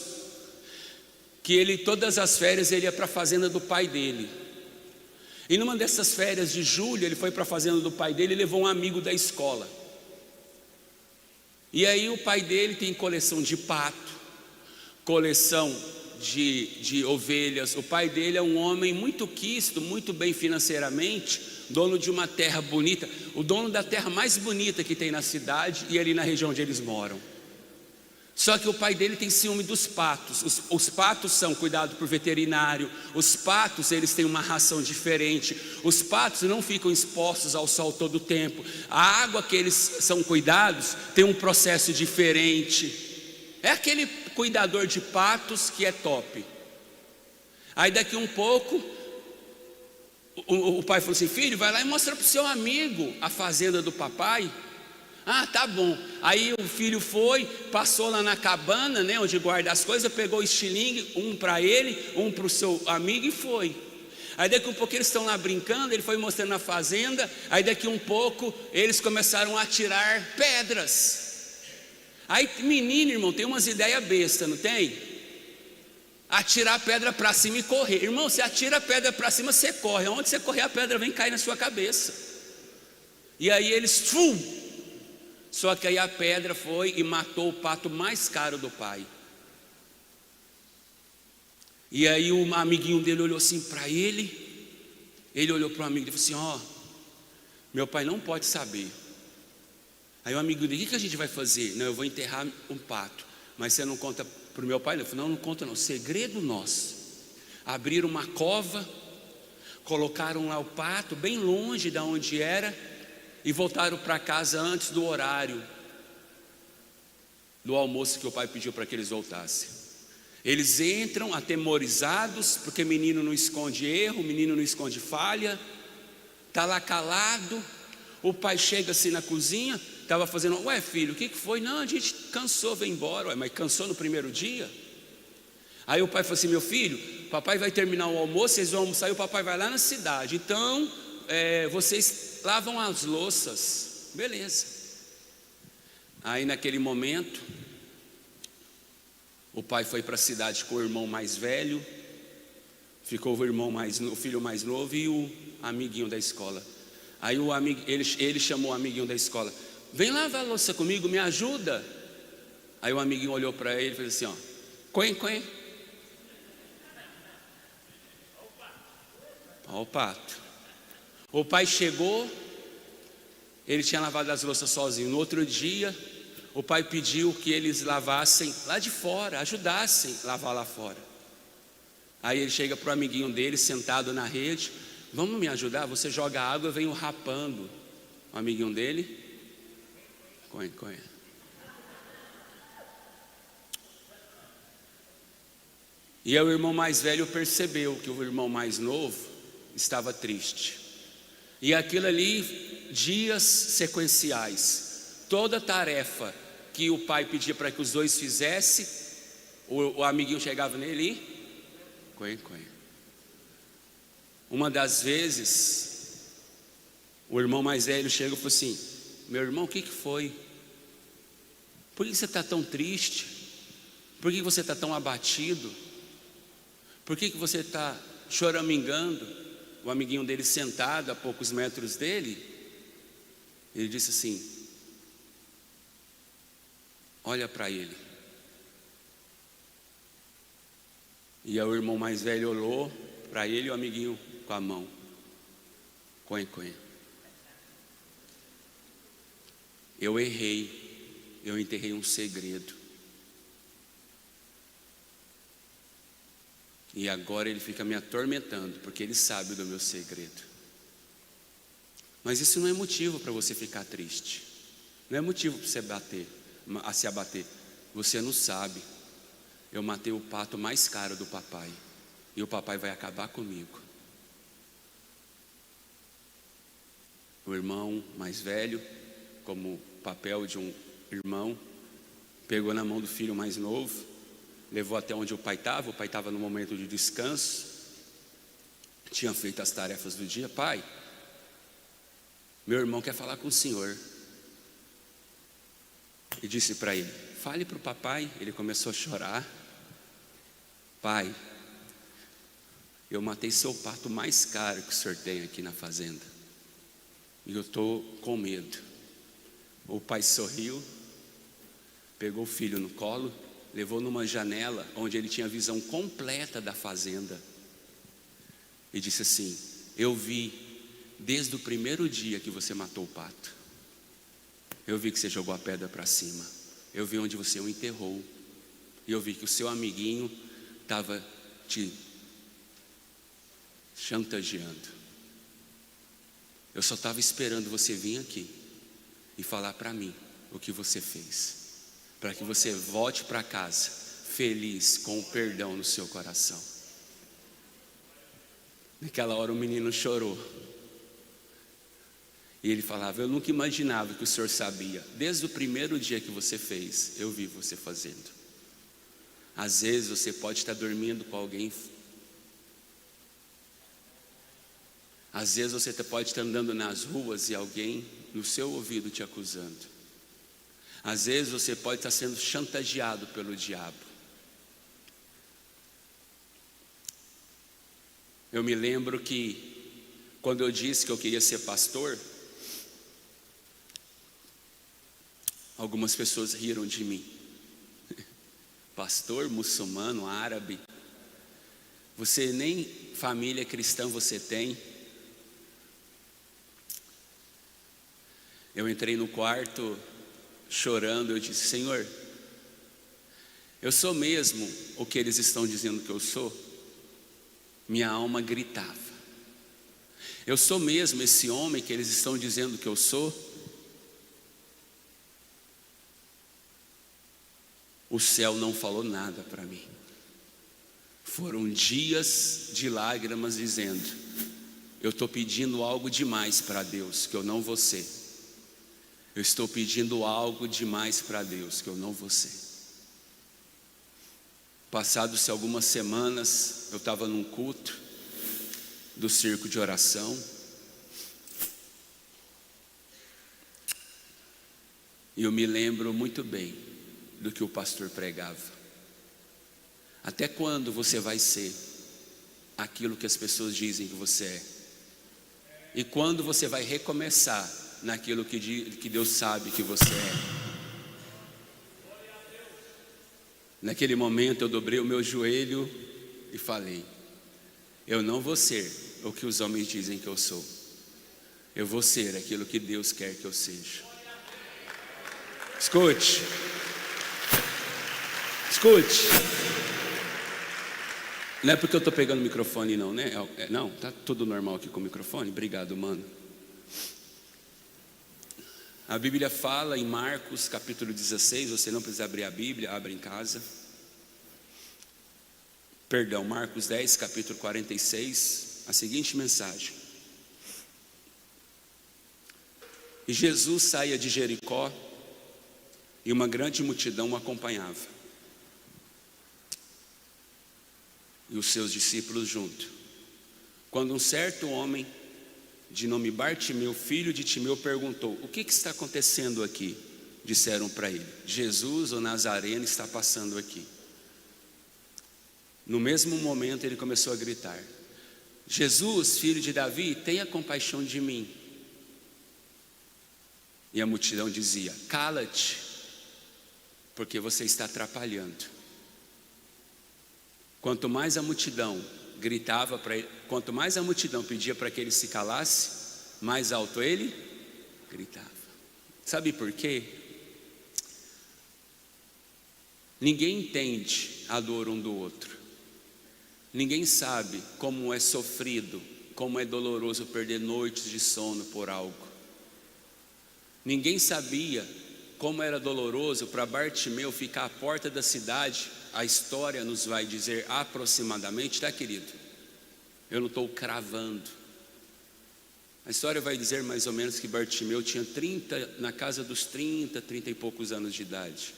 que ele, todas as férias, ele ia para a fazenda do pai dele. E numa dessas férias de julho, ele foi para a fazenda do pai dele e levou um amigo da escola. E aí o pai dele tem coleção de pato, coleção de ovelhas. O pai dele é um homem muito quisto, muito bem financeiramente, dono de uma terra bonita, o dono da terra mais bonita que tem na cidade e ali na região onde eles moram. Só que o pai dele tem ciúme dos patos. Os patos são cuidados por veterinário. Os patos, eles têm uma ração diferente. Os patos não ficam expostos ao sol todo o tempo. A água que eles são cuidados tem um processo diferente. É aquele cuidador de patos que é top. Aí daqui um pouco o pai falou assim: filho, vai lá e mostra para o seu amigo a fazenda do papai. Ah, tá bom. Aí o filho foi, passou lá na cabana, né, onde guarda as coisas, pegou o estilingue, um para ele, um para o seu amigo, e foi. Aí daqui um pouco eles estão lá brincando, ele foi mostrando a fazenda. Aí daqui um pouco eles começaram a atirar pedras. Aí menino, irmão, tem umas ideias bestas, não tem? Atirar pedra para cima e correr. Irmão, você atira a pedra para cima, você corre. Onde você correr, a pedra vem cair na sua cabeça. E aí eles só que aí a pedra foi e matou o pato mais caro do pai. E aí o amiguinho dele olhou assim para ele. Ele olhou para o amigo e falou assim: ó, meu pai não pode saber. Aí o amigo dele: o que a gente vai fazer? Não, eu vou enterrar um pato, mas você não conta para o meu pai? Ele falou: não conta não, segredo nosso. Abriram uma cova, colocaram lá o pato bem longe de onde era, e voltaram para casa antes do horário do almoço que o pai pediu para que eles voltassem. Eles entram atemorizados, porque menino não esconde erro, menino não esconde falha, está lá calado. O pai chega assim na cozinha, estava fazendo, ué filho, o que foi? Não, a gente cansou, vem embora. Ué, mas cansou no primeiro dia? Aí o pai falou assim, meu filho, papai vai terminar o almoço, vocês vão almoçar e o papai vai lá na cidade, então vocês lavam as louças. Beleza. Aí naquele momento, o pai foi para a cidade com o irmão mais velho, ficou o filho mais novo e o amiguinho da escola. Aí ele chamou o amiguinho da escola, vem lavar a louça comigo, me ajuda. Aí o amiguinho olhou para ele e fez assim, ó, quen. Olha o pato. O pai chegou, ele tinha lavado as louças sozinho. No outro dia, o pai pediu que eles lavassem lá de fora, ajudassem a lavar lá fora. Aí ele chega para o amiguinho dele, sentado na rede, vamos me ajudar? Você joga água, eu venho rapando. O amiguinho dele, quen. E aí o irmão mais velho percebeu que o irmão mais novo estava triste. E aquilo ali, dias sequenciais, toda tarefa que o pai pedia para que os dois fizessem, o amiguinho chegava nele e quen. Uma das vezes, o irmão mais velho chega e falou assim, meu irmão, o que foi? Por que você está tão triste? Por que você está tão abatido? Por que você está choramingando? O amiguinho dele sentado a poucos metros dele, ele disse assim, olha para ele. E aí o irmão mais velho olhou para ele e o amiguinho com a mão, quen. Eu errei, eu enterrei um segredo. E agora ele fica me atormentando, porque ele sabe do meu segredo. Mas isso não é motivo para você ficar triste. Não é motivo para você se abater. Você não sabe. Eu matei o pato mais caro do papai. E o papai vai acabar comigo. O irmão mais velho, como papel de um irmão, pegou na mão do filho mais novo, levou até onde o pai estava no momento de descanso, tinha feito as tarefas do dia. Pai, meu irmão quer falar com o senhor. E disse para ele, fale para o papai. Ele começou a chorar. Pai, eu matei seu pato mais caro que o senhor tem aqui na fazenda, e eu estou com medo. O pai sorriu, pegou o filho no colo, levou numa janela onde ele tinha a visão completa da fazenda e disse assim, eu vi desde o primeiro dia que você matou o pato, eu vi que você jogou a pedra para cima, eu vi onde você o enterrou, e eu vi que o seu amiguinho estava te chantageando. Eu só estava esperando você vir aqui e falar para mim o que você fez, para que você volte para casa feliz, com o perdão no seu coração. Naquela hora o menino chorou. E ele falava, eu nunca imaginava que o senhor sabia. Desde o primeiro dia que você fez, eu vi você fazendo. Às vezes você pode estar dormindo com alguém. Às vezes você pode estar andando nas ruas e alguém no seu ouvido te acusando. Às vezes você pode estar sendo chantageado pelo diabo. Eu me lembro que quando eu disse que eu queria ser pastor, algumas pessoas riram de mim. Pastor muçulmano, árabe, você nem família cristã você tem. Eu entrei no quarto chorando, eu disse, Senhor, eu sou mesmo o que eles estão dizendo que eu sou? Minha alma gritava. Eu sou mesmo esse homem que eles estão dizendo que eu sou? O céu não falou nada para mim. Foram dias de lágrimas dizendo: eu estou pedindo algo demais para Deus que eu não vou ser. Eu estou pedindo algo demais para Deus que eu não vou ser. Passados-se algumas semanas, eu estava num culto do circo de oração, e eu me lembro muito bem do que o pastor pregava. Até quando você vai ser aquilo que as pessoas dizem que você é? E quando você vai recomeçar naquilo que Deus sabe que você é? Naquele momento eu dobrei o meu joelho e falei: eu não vou ser o que os homens dizem que eu sou. Eu vou ser aquilo que Deus quer que eu seja. Escute. Não é porque eu estou pegando o microfone não, né? Não, tá tudo normal aqui com o microfone. Obrigado, mano. A Bíblia fala em Marcos capítulo 16, você não precisa abrir a Bíblia, abre em casa. Perdão, Marcos 10, capítulo 46, a seguinte mensagem: e Jesus saía de Jericó, e uma grande multidão o acompanhava, e os seus discípulos junto. Quando um certo homem, de nome Bartimeu, filho de Timeu, perguntou: o que está acontecendo aqui? Disseram para ele: Jesus, o Nazareno, está passando aqui. No mesmo momento ele começou a gritar: Jesus, filho de Davi, tenha compaixão de mim. E a multidão dizia: cala-te, porque você está atrapalhando. Quanto mais a multidão gritava para ele, quanto mais a multidão pedia para que ele se calasse, mais alto ele gritava. Sabe por quê? Ninguém entende a dor um do outro. Ninguém sabe como é sofrido, como é doloroso perder noites de sono por algo. Ninguém sabia como era doloroso para Bartimeu ficar à porta da cidade. A história nos vai dizer aproximadamente, tá, querido? Eu não estou cravando. A história vai dizer mais ou menos que Bartimeu tinha na casa dos 30 e poucos anos de idade.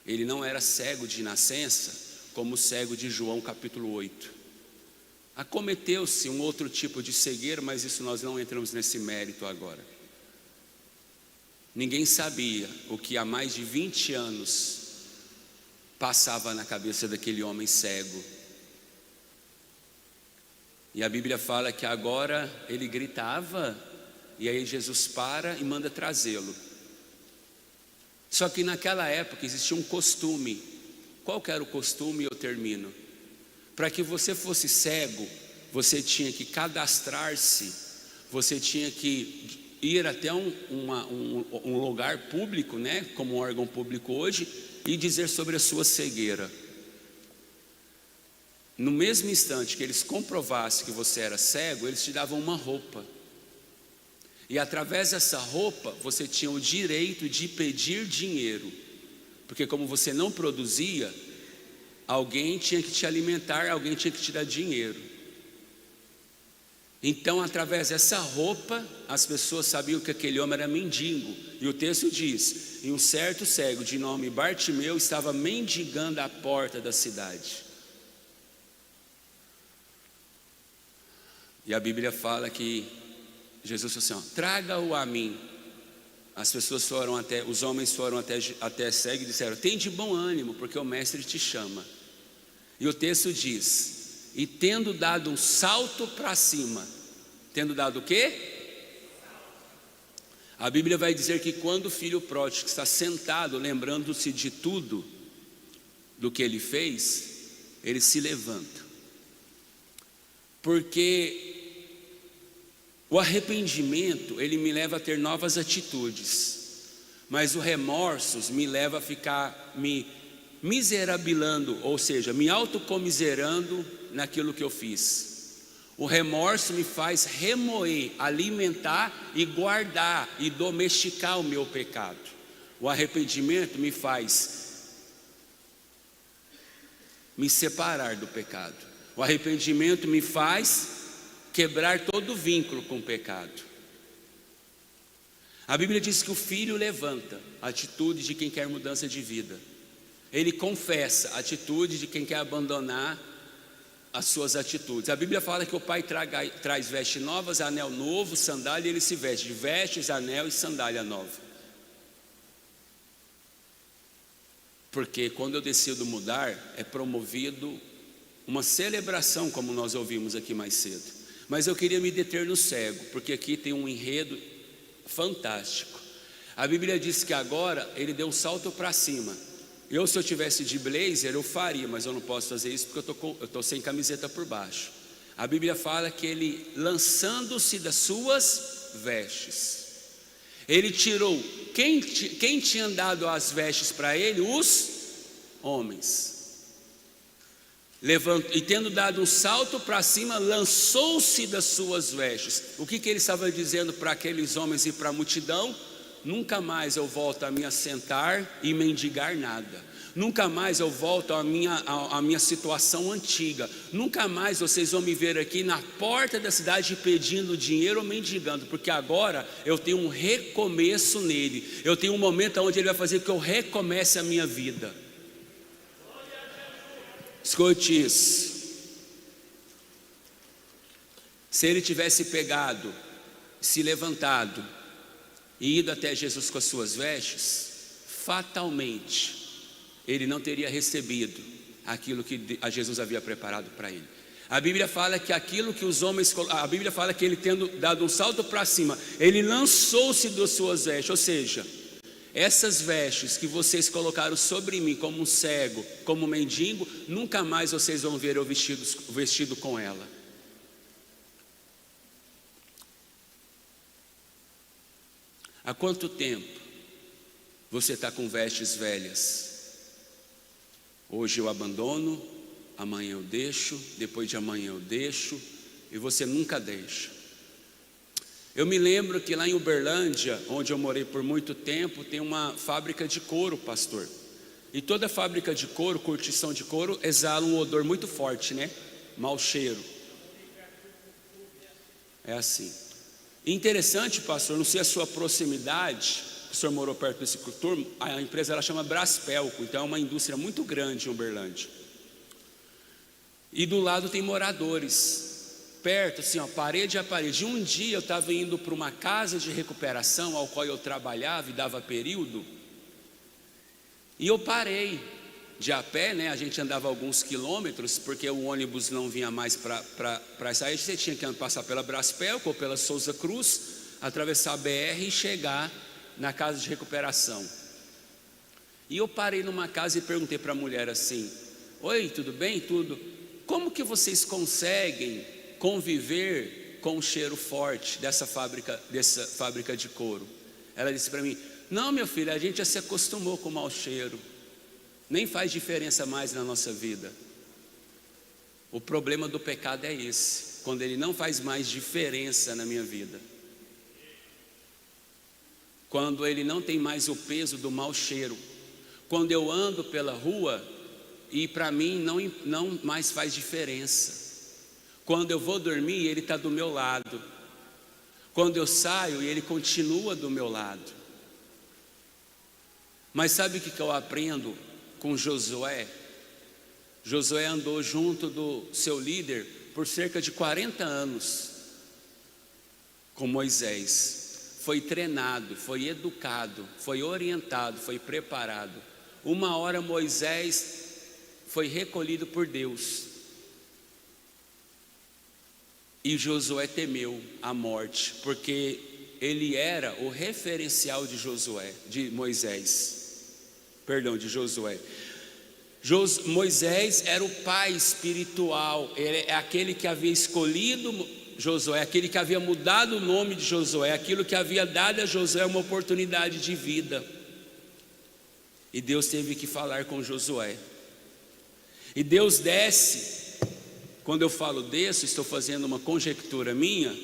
Ele não era cego de nascença, como o cego de João capítulo 8. Acometeu-se um outro tipo de cegueira, mas isso nós não entramos nesse mérito agora. Ninguém sabia o que há mais de 20 anos passava na cabeça daquele homem cego. E a Bíblia fala que agora ele gritava, e aí Jesus para e manda trazê-lo. Só que naquela época existia um costume. Qual que era o costume? Eu termino. Para que você fosse cego, você tinha que cadastrar-se, você tinha que ir até um lugar público, né, como um órgão público hoje, e dizer sobre a sua cegueira. No mesmo instante que eles comprovassem que você era cego, eles te davam uma roupa. E através dessa roupa, você tinha o direito de pedir dinheiro. Porque como você não produzia, alguém tinha que te alimentar, alguém tinha que te dar dinheiro. Então, através dessa roupa, as pessoas sabiam que aquele homem era mendigo. E o texto diz: e um certo cego de nome Bartimeu estava mendigando à porta da cidade. E a Bíblia fala que Jesus falou assim: traga-o a mim. As pessoas foram os homens foram até cego e disseram: tem de bom ânimo, porque o mestre te chama. E o texto diz: e tendo dado um salto para cima, tendo dado o quê? A Bíblia vai dizer que quando o filho pródigo está sentado, lembrando-se de tudo do que ele fez, ele se levanta. Porque o arrependimento, ele me leva a ter novas atitudes, mas o remorso me leva a ficar me miserabilando, ou seja, me autocomiserando naquilo que eu fiz. O remorso me faz remoer, alimentar e guardar e domesticar o meu pecado. O arrependimento me faz me separar do pecado. O arrependimento me faz quebrar todo vínculo com o pecado. A Bíblia diz que o filho levanta a atitude de quem quer mudança de vida. Ele confessa a atitude de quem quer abandonar as suas atitudes. A Bíblia fala que o pai traz vestes novas, anel novo, sandália, e ele se veste de vestes, anel e sandália nova. Porque quando eu decido mudar, é promovido uma celebração, como nós ouvimos aqui mais cedo. Mas eu queria me deter no cego, porque aqui tem um enredo fantástico. A Bíblia diz que agora ele deu um salto para cima. Se eu tivesse de blazer, eu faria, mas eu não posso fazer isso porque eu estou sem camiseta por baixo. A Bíblia fala que ele, lançando-se das suas vestes, ele tirou, quem tinha dado as vestes para ele? Os homens. E tendo dado um salto para cima, lançou-se das suas vestes. O que ele estava dizendo para aqueles homens e para a multidão? Nunca mais eu volto a me assentar e mendigar nada. Nunca mais eu volto à minha situação antiga. Nunca mais vocês vão me ver aqui na porta da cidade pedindo dinheiro ou mendigando, porque agora eu tenho um recomeço nele. Eu tenho um momento onde ele vai fazer que eu recomece a minha vida. Escute isso. Se ele tivesse pegado, se levantado e ido até Jesus com as suas vestes, fatalmente ele não teria recebido aquilo que a Jesus havia preparado para ele. A Bíblia fala que aquilo que os homens, a Bíblia fala que ele, tendo dado um salto para cima, ele lançou-se das suas vestes. Ou seja, essas vestes que vocês colocaram sobre mim como um cego, como um mendigo, nunca mais vocês vão ver eu vestido com ela. Há quanto tempo você está com vestes velhas? Hoje eu abandono, amanhã eu deixo, depois de amanhã eu deixo, e você nunca deixa. Eu me lembro que lá em Uberlândia, onde eu morei por muito tempo, tem uma fábrica de couro, pastor. E toda fábrica de couro, curtição de couro, exala um odor muito forte, né? Mau cheiro. É assim. Interessante, pastor, não sei a sua proximidade. O senhor morou perto desse turno. A empresa ela chama Braspelco, então é uma indústria muito grande em Uberlândia. E do lado tem moradores, perto assim, ó, parede a parede. Um dia eu estava indo para uma casa de recuperação ao qual eu trabalhava e dava período, e eu parei de a pé, né? A gente andava alguns quilômetros, porque o ônibus não vinha mais para sair. Você tinha que passar pela Braspelco ou pela Souza Cruz, atravessar a BR e chegar na casa de recuperação. E eu parei numa casa e perguntei para a mulher assim: oi, tudo bem? Tudo. Como que vocês conseguem conviver com o cheiro forte dessa fábrica de couro? Ela disse para mim: não, meu filho, a gente já se acostumou com o mau cheiro, nem faz diferença mais na nossa vida. O problema do pecado é esse, quando ele não faz mais diferença na minha vida, quando ele não tem mais o peso do mau cheiro, quando eu ando pela rua e para mim não mais faz diferença, quando eu vou dormir ele está do meu lado, quando eu saio e ele continua do meu lado. Mas sabe o que eu aprendo com Josué? Josué andou junto do seu líder por cerca de 40 anos com Moisés. Foi treinado, foi educado, foi orientado, foi preparado. Uma hora Moisés foi recolhido por Deus e Josué temeu a morte, porque ele era o referencial de Josué. Moisés era o pai espiritual, ele é aquele que havia escolhido Josué, aquele que havia mudado o nome de Josué, aquilo que havia dado a Josué uma oportunidade de vida. E Deus teve que falar com Josué. E Deus desce Quando eu falo desse, estou fazendo uma conjectura minha.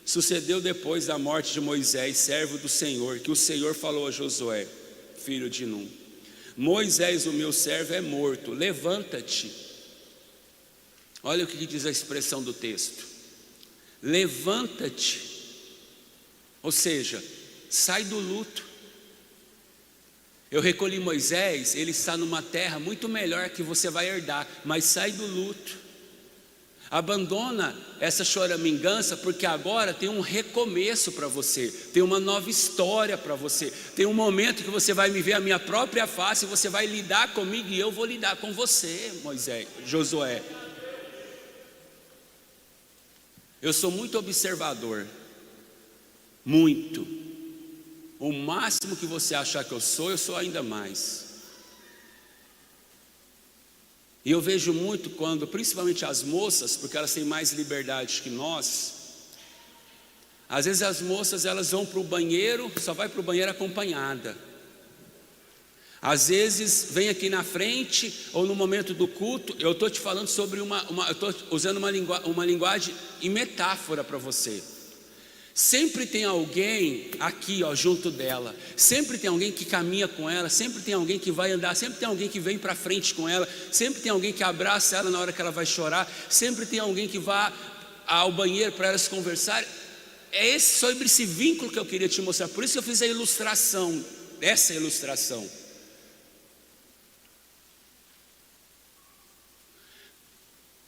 Sucedeu depois da morte de Moisés, servo do Senhor, que o Senhor falou a Josué, filho de Num: Moisés, o meu servo, é morto, levanta-te. Olha o que diz a expressão do texto: levanta-te. Ou seja, sai do luto. Eu recolhi Moisés, ele está numa terra muito melhor que você vai herdar, mas sai do luto. Abandona essa choramingança, porque agora tem um recomeço para você, tem uma nova história para você, tem um momento que você vai me ver a minha própria face, e você vai lidar comigo e eu vou lidar com você, Josué. Eu sou muito observador, muito. O máximo que você achar que eu sou ainda mais. E eu vejo muito quando, principalmente as moças, porque elas têm mais liberdade que nós, às vezes as moças elas vão para o banheiro, só vai para o banheiro acompanhada. Às vezes vem aqui na frente, ou no momento do culto, eu estou te falando sobre eu estou usando uma linguagem em metáfora para você. Sempre tem alguém aqui, junto dela. Sempre tem alguém que caminha com ela. Sempre tem alguém que vai andar. Sempre tem alguém que vem para frente com ela. Sempre tem alguém que abraça ela na hora que ela vai chorar. Sempre tem alguém que vá ao banheiro para elas conversarem. É sobre esse vínculo que eu queria te mostrar. Por isso que eu fiz a ilustração, essa ilustração.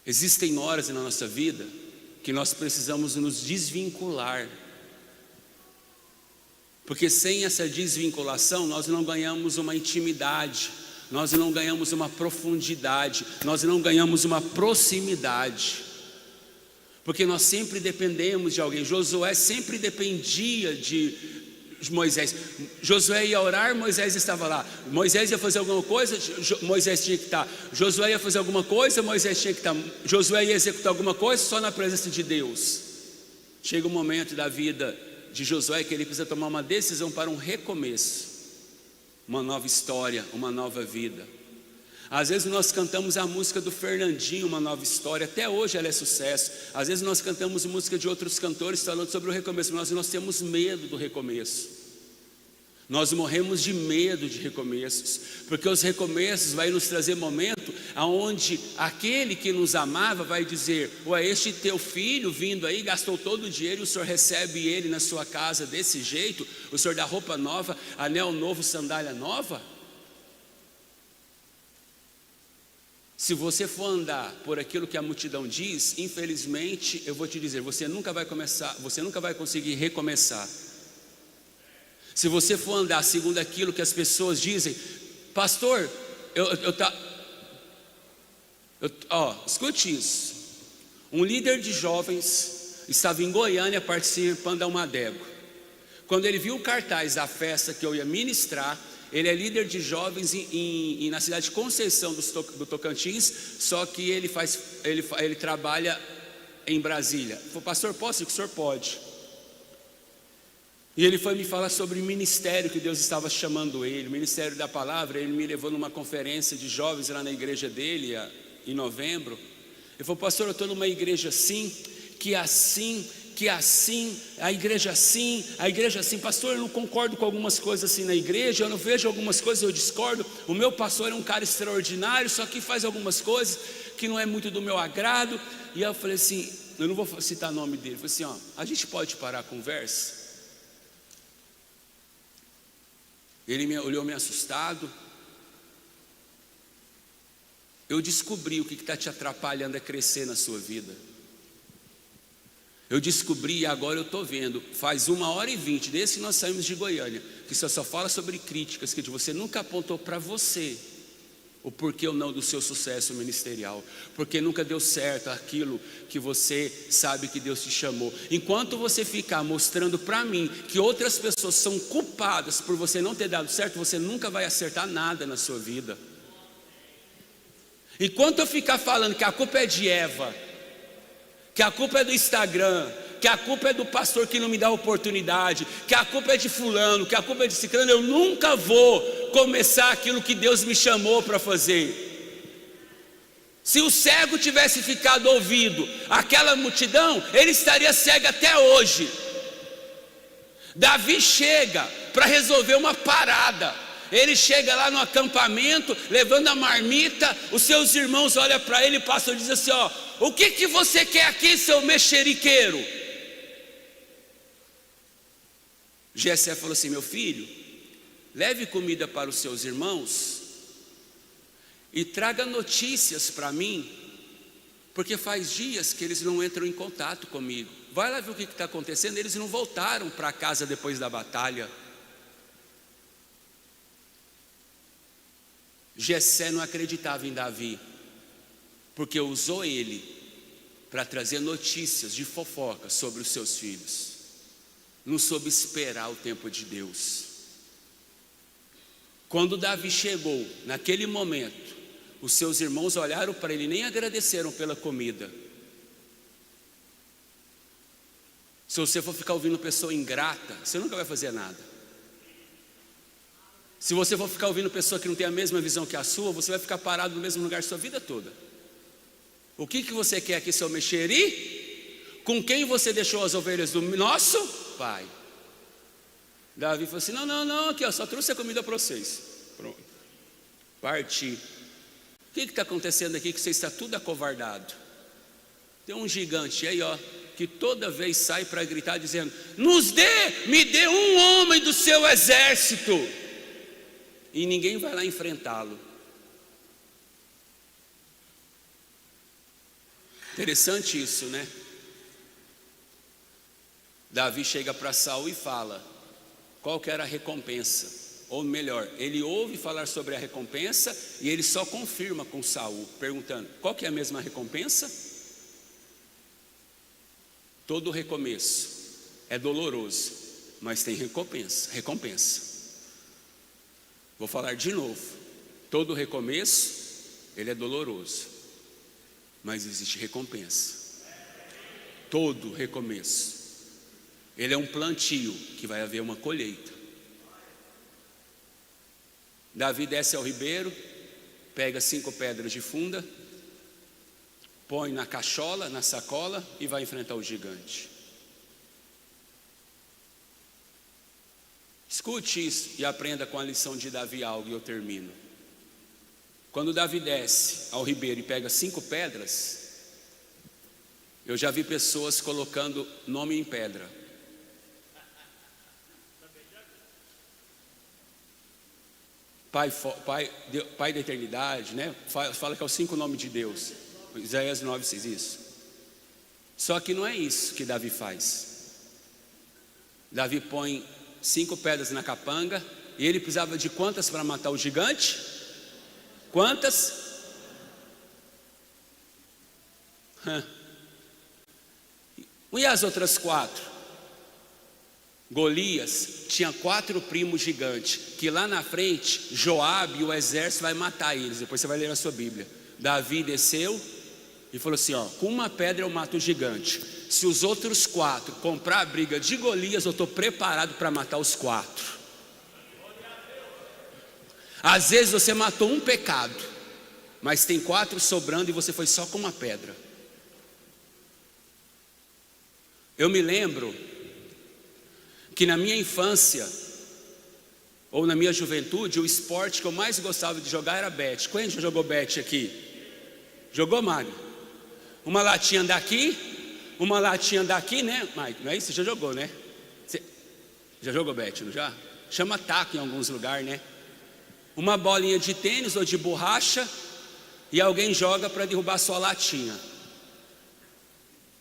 Existem horas na nossa vida que nós precisamos nos desvincular, porque sem essa desvinculação nós não ganhamos uma intimidade, nós não ganhamos uma profundidade, nós não ganhamos uma proximidade, porque nós sempre dependemos de alguém. Josué sempre dependia de Moisés. Josué ia orar, Moisés estava lá. Moisés ia fazer alguma coisa, Moisés tinha que estar. Josué ia fazer alguma coisa, Moisés tinha que estar. Josué ia executar alguma coisa, só na presença de Deus. Chega um momento da vida de Josué que ele precisa tomar uma decisão para um recomeço, uma nova história, uma nova vida. Às vezes nós cantamos a música do Fernandinho, Uma Nova História, até hoje ela é sucesso. Às vezes nós cantamos música de outros cantores falando sobre o recomeço, mas nós temos medo do recomeço. Nós morremos de medo de recomeços, porque os recomeços vai nos trazer momento aonde aquele que nos amava vai dizer: ué, este teu filho vindo aí gastou todo o dinheiro e o senhor recebe ele na sua casa desse jeito? O senhor dá roupa nova, anel novo, sandália nova? Se você for andar por aquilo que a multidão diz, infelizmente eu vou te dizer, você nunca vai conseguir recomeçar. Se você for andar segundo aquilo que as pessoas dizem, pastor, escute isso. Um líder de jovens estava em Goiânia participando da Umadego. Quando ele viu o cartaz da festa que eu ia ministrar, ele é líder de jovens na cidade de Conceição do Tocantins, só que ele trabalha em Brasília. Ele falou: pastor, posso? O senhor pode. E ele foi me falar sobre o ministério que Deus estava chamando ele, o ministério da palavra. Ele me levou numa conferência de jovens lá na igreja dele, em novembro. Ele falou: pastor, eu estou numa igreja assim, a igreja assim, pastor, eu não concordo com algumas coisas assim na igreja, eu não vejo algumas coisas, eu discordo. O meu pastor é um cara extraordinário, só que faz algumas coisas que não é muito do meu agrado. E eu falei assim, eu não vou citar o nome dele, eu falei assim, a gente pode parar a conversa? Ele me olhou meio assustado. Eu descobri o que está te atrapalhando a crescer na sua vida. Eu descobri e agora eu estou vendo. Faz 1h20 desde que nós saímos de Goiânia, que você só fala sobre críticas, que você nunca apontou para você o porquê ou não do seu sucesso ministerial, porque nunca deu certo aquilo que você sabe que Deus te chamou. Enquanto você ficar mostrando para mim que outras pessoas são culpadas por você não ter dado certo, você nunca vai acertar nada na sua vida. Enquanto eu ficar falando que a culpa é de Eva, que a culpa é do Instagram, que a culpa é do pastor que não me dá oportunidade, que a culpa é de fulano, que a culpa é de ciclano, eu nunca vou começar aquilo que Deus me chamou para fazer. Se o cego tivesse ficado ouvindo aquela multidão, ele estaria cego até hoje. Davi chega para resolver uma parada. Ele chega lá no acampamento, levando a marmita. Os seus irmãos olham para ele e passam e dizem assim: ó, o que você quer aqui, seu mexeriqueiro? Jessé falou assim: meu filho, leve comida para os seus irmãos e traga notícias para mim, porque faz dias que eles não entram em contato comigo. Vai lá ver o que está acontecendo. Eles não voltaram para casa depois da batalha. Jessé não acreditava em Davi, porque usou ele para trazer notícias de fofoca sobre os seus filhos. Não soube esperar o tempo de Deus. Quando Davi chegou, naquele momento, os seus irmãos olharam para ele e nem agradeceram pela comida. Se você for ficar ouvindo pessoa ingrata, você nunca vai fazer nada. Se você for ficar ouvindo pessoa que não tem a mesma visão que a sua, você vai ficar parado no mesmo lugar a sua vida toda. O que você quer aqui, seu mexeri? Com quem você deixou as ovelhas do nosso pai? Davi falou assim: não, aqui ó, só trouxe a comida para vocês. Pronto, parti. O que está acontecendo aqui que você está tudo acovardado? Tem um gigante aí ó, que toda vez sai para gritar dizendo: me dê um homem do seu exército. E ninguém vai lá enfrentá-lo. Interessante isso, né? Davi chega para Saul e fala qual que era a recompensa. Ou melhor, ele ouve falar sobre a recompensa e ele só confirma com Saul, perguntando: qual que é a mesma recompensa? Todo recomeço é doloroso, mas tem recompensa. Vou falar de novo. Todo recomeço, ele é doloroso, mas existe recompensa. Todo recomeço, ele é um plantio que vai haver uma colheita. Davi desce ao ribeiro, pega 5 pedras de funda, põe na cachola, na sacola e vai enfrentar o gigante. Escute isso e aprenda com a lição de Davi algo, e eu termino. Quando Davi desce ao ribeiro e pega 5 pedras, eu já vi pessoas colocando nome em pedra. Pai da eternidade, né? Fala que é os 5 nomes de Deus. Isaías 9:6, isso. Só que não é isso que Davi faz. Davi põe 5 pedras na capanga. E ele precisava de quantas para matar o gigante? Quantas? E as outras 4? Golias tinha 4 primos gigantes, que lá na frente Joabe e o exército vai matar eles. Depois você vai ler na sua Bíblia. Davi desceu e falou assim: ó, com uma pedra eu mato o gigante. Se os outros 4 comprar a briga de Golias, eu estou preparado para matar os 4. Às vezes você matou um pecado, mas tem 4 sobrando e você foi só com uma pedra. Eu me lembro que na minha infância, ou na minha juventude, o esporte que eu mais gostava de jogar era bete. Quem já jogou bete aqui? Jogou, Mário? Uma latinha daqui, uma latinha daqui, né, Mike? Não é isso? Você já jogou, né? Você já jogou bete, não já? Chama taco em alguns lugares, né? Uma bolinha de tênis ou de borracha e alguém joga para derrubar sua latinha.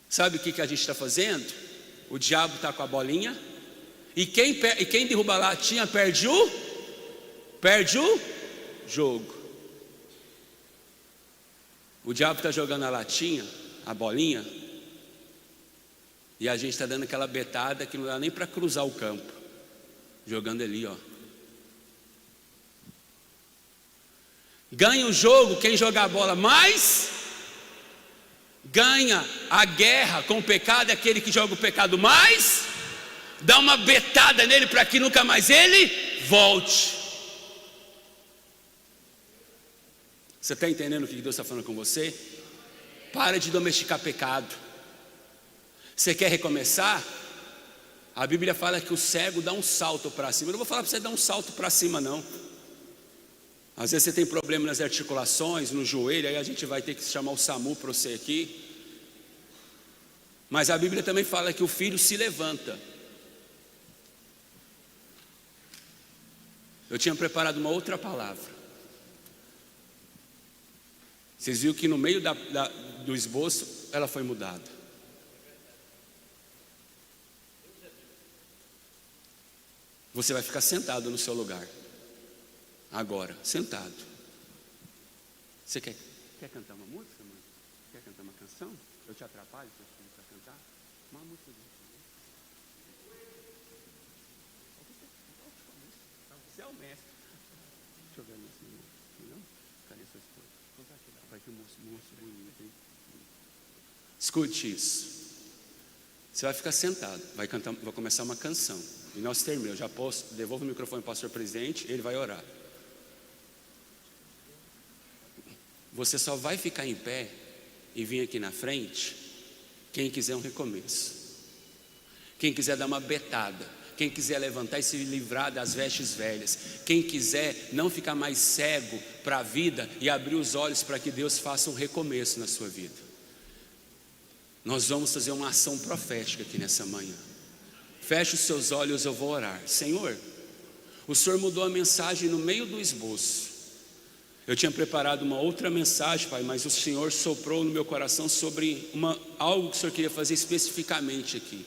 Sabe o que a gente está fazendo? O diabo está com a bolinha. E quem derruba a latinha perde o jogo. O diabo está jogando a latinha, a bolinha, e a gente está dando aquela betada que não dá nem para cruzar o campo, jogando ali, ó. Ganha o jogo quem joga a bola mais, ganha a guerra com o pecado, é aquele que joga o pecado mais, dá uma betada nele para que nunca mais ele volte. Você está entendendo o que Deus está falando com você? Para de domesticar pecado. Você quer recomeçar? A Bíblia fala que o cego dá um salto para cima. Eu não vou falar para você dar um salto para cima, não. Às vezes você tem problema nas articulações, no joelho, aí a gente vai ter que chamar o SAMU para você aqui. Mas a Bíblia também fala que o filho se levanta. Eu tinha preparado uma outra palavra. Vocês viram que no meio do esboço ela foi mudada. Você vai ficar sentado no seu lugar. Agora, sentado. Você quer cantar uma música, mãe? Quer cantar uma canção? Eu te atrapalho se eu te para cantar? Uma música. Você é o mestre. Deixa eu ver assim. Não? Cadê sua esposa? Vai ter um moço bonito, hein? Escute isso. Você vai ficar sentado. Vai começar uma canção. E nós terminamos. Eu já posso. Devolvo o microfone para o pastor presidente. Ele vai orar. Você só vai ficar em pé e vir aqui na frente quem quiser um recomeço, quem quiser dar uma betada, quem quiser levantar e se livrar das vestes velhas, quem quiser não ficar mais cego para a vida e abrir os olhos para que Deus faça um recomeço na sua vida. Nós vamos fazer uma ação profética aqui nessa manhã. Feche os seus olhos, eu vou orar. Senhor, o Senhor mudou a mensagem no meio do esboço. Eu tinha preparado uma outra mensagem, Pai, mas o Senhor soprou no meu coração sobre algo que o Senhor queria fazer especificamente aqui.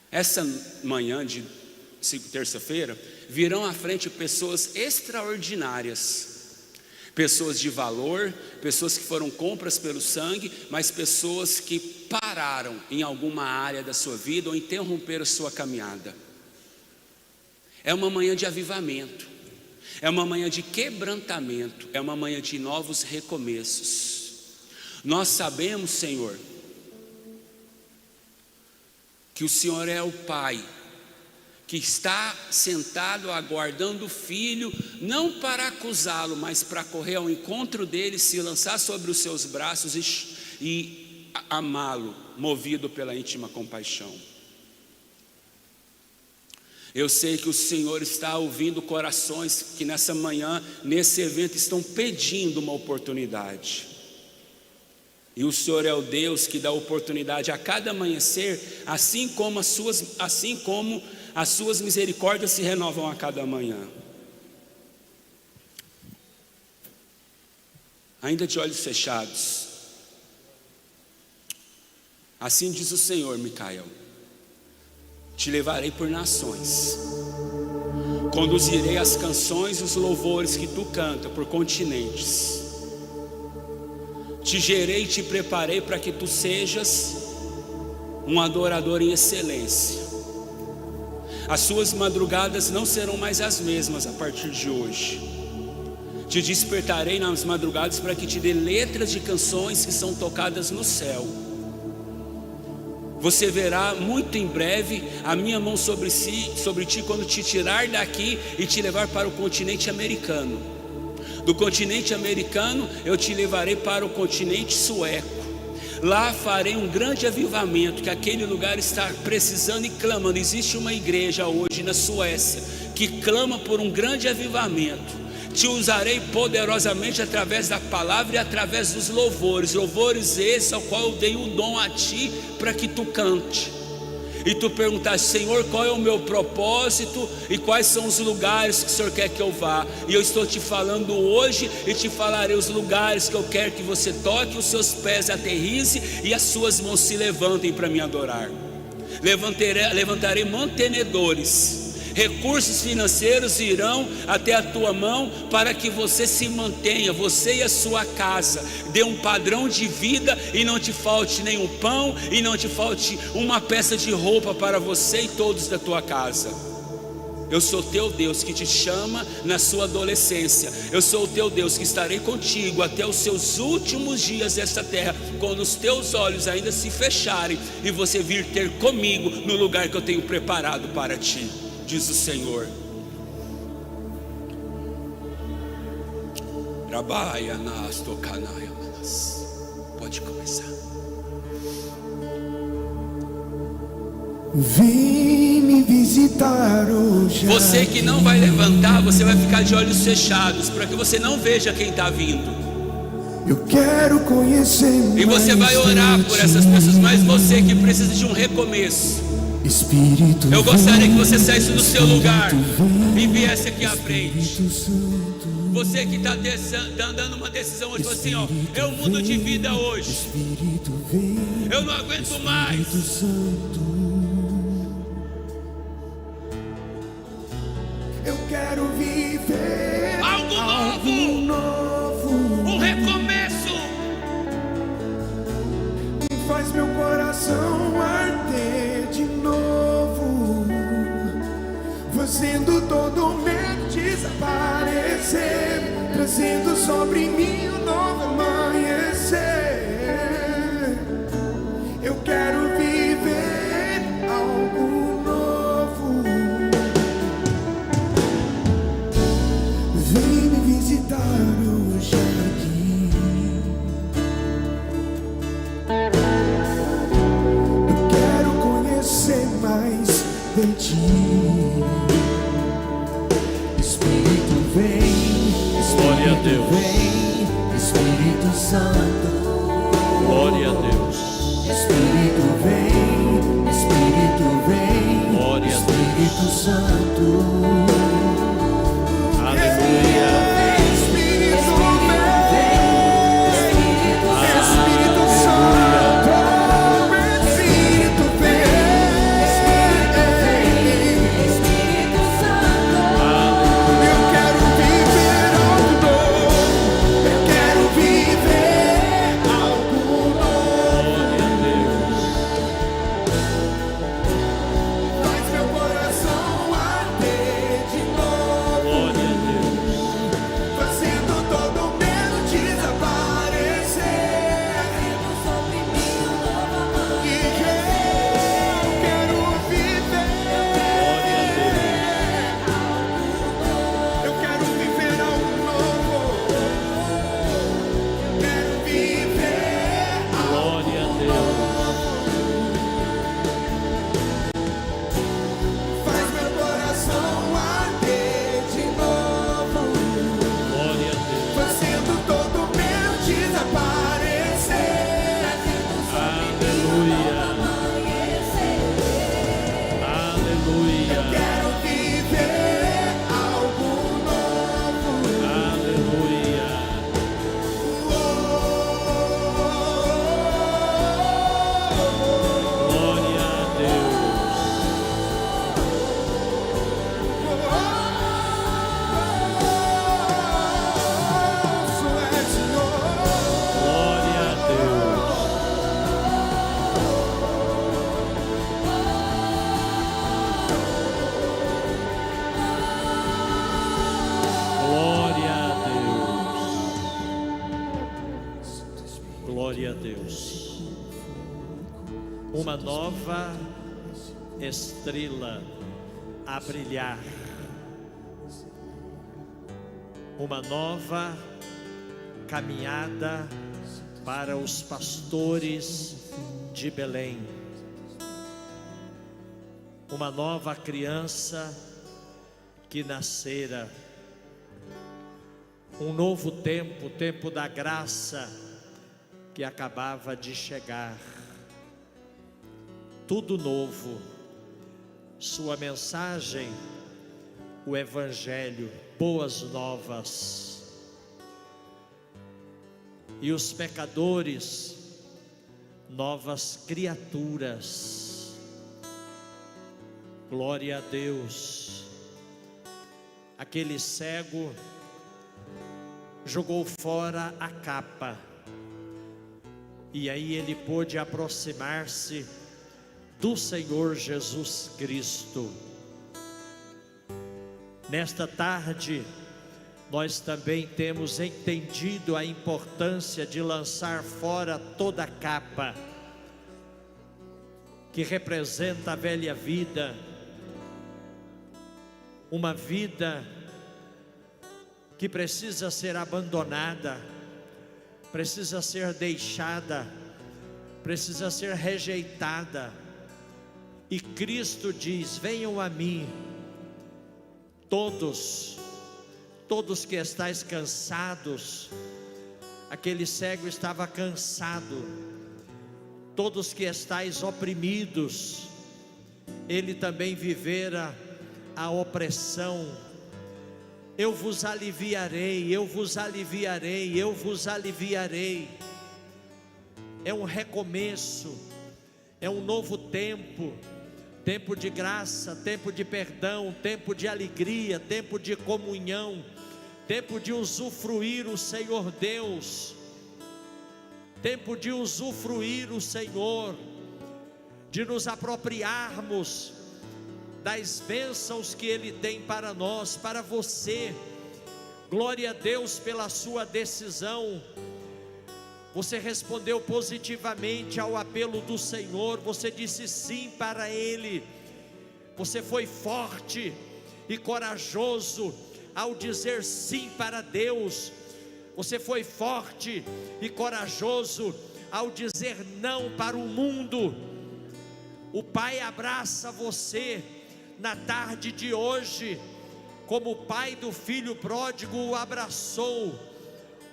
Essa manhã de terça-feira, virão à frente pessoas extraordinárias, pessoas de valor, pessoas que foram compras pelo sangue, mas pessoas que pararam em alguma área da sua vida ou interromperam a sua caminhada. É uma manhã de avivamento. É uma manhã de quebrantamento, é uma manhã de novos recomeços. Nós sabemos, Senhor, que o Senhor é o Pai, que está sentado aguardando o Filho, não para acusá-lo, mas para correr ao encontro dele, se lançar sobre os seus braços e amá-lo, movido pela íntima compaixão. Eu sei que o Senhor está ouvindo corações que nessa manhã, nesse evento, estão pedindo uma oportunidade. E o Senhor é o Deus que dá oportunidade a cada amanhecer, assim como as suas misericórdias se renovam a cada manhã. Ainda de olhos fechados. Assim diz o Senhor, Micael: te levarei por nações, conduzirei as canções e os louvores que tu canta por continentes. Te gerei e te preparei para que tu sejas um adorador em excelência. As suas madrugadas não serão mais as mesmas a partir de hoje. Te despertarei nas madrugadas para que te dê letras de canções que são tocadas no céu. Você verá muito em breve a minha mão sobre ti quando te tirar daqui e te levar para o continente americano. Do continente americano eu te levarei para o continente sueco. Lá farei um grande avivamento, que aquele lugar está precisando e clamando. Existe uma igreja hoje na Suécia que clama por um grande avivamento. Te usarei poderosamente através da palavra e através dos louvores. Louvores esses ao qual eu dei o dom a ti para que tu cante. E tu perguntas: Senhor, qual é o meu propósito e quais são os lugares que o Senhor quer que eu vá? E eu estou te falando hoje e te falarei os lugares que eu quero que você toque, os seus pés aterrissem e as suas mãos se levantem para me adorar. Levantarei mantenedores. Recursos financeiros irão até a tua mão para que você se mantenha, você e a sua casa. Dê um padrão de vida e não te falte nenhum pão e não te falte uma peça de roupa para você e todos da tua casa. Eu sou teu Deus que te chama na sua adolescência. Eu sou o teu Deus que estarei contigo até os seus últimos dias desta terra, quando os teus olhos ainda se fecharem e você vir ter comigo no lugar que eu tenho preparado para ti, diz o Senhor. Trabalha nas tocanaias. Pode começar. Vem me visitar hoje. Você que não vai levantar, você vai ficar de olhos fechados, para que você não veja quem está vindo. Eu quero conhecer. E você vai orar por essas pessoas, mas você que precisa de um recomeço, Espírito, eu gostaria que você saísse do seu lugar e viesse aqui à frente. Você que está dando uma decisão hoje, assim, ó, eu mudo de vida hoje. Espírito vem. Eu não aguento mais. Espírito Santo. Eu quero viver Algo novo. Um recomeço. Faz meu coração arder de novo, fazendo todo medo desaparecer, trazendo sobre mim um novo amanhecer. Eu quero viver algo novo. Vem me visitar hoje aqui. Eu quero conhecer mais de ti. Espírito vem, Glória a Espírito Deus. vem, Espírito Santo. Glória a Deus. Espírito vem, Glória a Deus. Espírito Santo. Aleluia. Espírito vem, Espírito Santo. Espírito vem. Eu quero viver algo novo. Eu quero viver algo novo. Glória a Deus. Faz meu coração arder de novo, Glória a Deus. fazendo todo medo desaparecer. E eu quero viver. Glória a Deus. Eu quero viver algo novo. Eu quero viver algo Glória a Deus. Faz meu coração arder de novo, Glória a Deus. fazendo todo medo desaparecer. Aleluia. Aleluia. Quero viver algo novo. Aleluia. Glória a Deus. Glória a Deus. Glória a Deus. Glória a Deus. Uma nova estrela a brilhar. Uma nova caminhada para os pastores de Belém. Uma nova criança que nascera. Um novo tempo, o tempo da graça que acabava de chegar. Tudo novo. Sua mensagem, o Evangelho, boas novas. E os pecadores, novas criaturas. Glória a Deus. Aquele cego jogou fora a capa, e aí ele pôde aproximar-se do Senhor Jesus Cristo. Nesta tarde, nós também temos entendido a importância de lançar fora toda a capa, que representa a velha vida, uma vida que precisa ser abandonada, precisa ser deixada, precisa ser rejeitada. E Cristo diz: venham a mim, todos que estáis cansados. Aquele cego estava cansado. Todos que estáis oprimidos, ele também vivera a opressão. Eu vos aliviarei, eu vos aliviarei, eu vos aliviarei. É um recomeço, é um novo tempo, tempo de graça, tempo de perdão, tempo de alegria, tempo de comunhão, tempo de usufruir o Senhor Deus, tempo de usufruir o Senhor, de nos apropriarmos das bênçãos que Ele tem para nós, para você. Glória a Deus pela sua decisão. Você respondeu positivamente ao apelo do Senhor, você disse sim para Ele. Você foi forte e corajoso ao dizer sim para Deus. Você foi forte e corajoso ao dizer não para o mundo. O Pai abraça você na tarde de hoje, como o pai do filho pródigo o abraçou.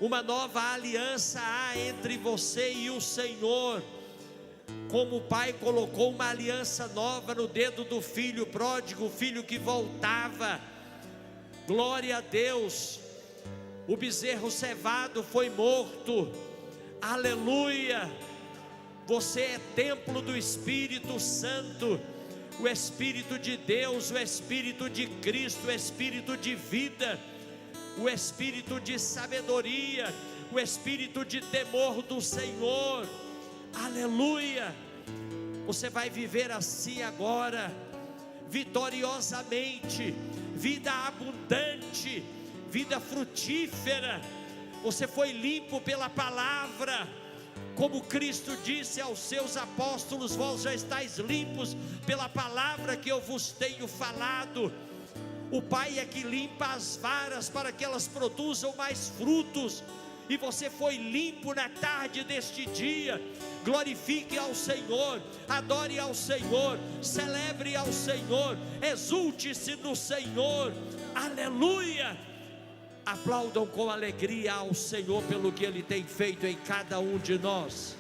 Uma nova aliança há entre você e o Senhor. Como o pai colocou uma aliança nova no dedo do filho pródigo, o filho que voltava. Glória a Deus. O bezerro cevado foi morto. Aleluia. Você é templo do Espírito Santo. O Espírito de Deus, o Espírito de Cristo, o Espírito de vida, o Espírito de sabedoria, o Espírito de temor do Senhor. Aleluia. Você vai viver assim agora, vitoriosamente, vida abundante, vida frutífera. Você foi limpo pela palavra. Como Cristo disse aos seus apóstolos: vós já estáis limpos pela palavra que eu vos tenho falado. O Pai é que limpa as varas para que elas produzam mais frutos. E você foi limpo na tarde deste dia. Glorifique ao Senhor, adore ao Senhor, celebre ao Senhor, exulte-se no Senhor. Aleluia. Aplaudam com alegria ao Senhor pelo que Ele tem feito em cada um de nós.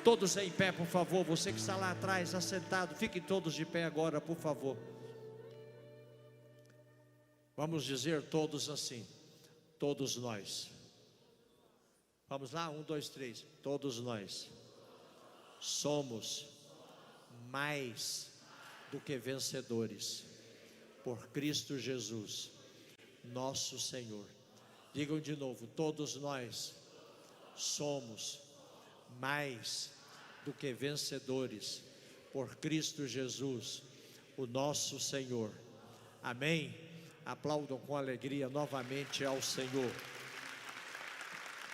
Todos em pé, por favor. Você que está lá atrás, assentado, fiquem todos de pé agora, por favor. Vamos dizer todos assim: todos nós. Vamos lá, 1, 2, 3. Todos nós somos mais do que vencedores por Cristo Jesus, nosso Senhor. Digam de novo: todos nós somos mais do que vencedores por Cristo Jesus, o nosso Senhor. Amém? Aplaudam com alegria novamente ao Senhor.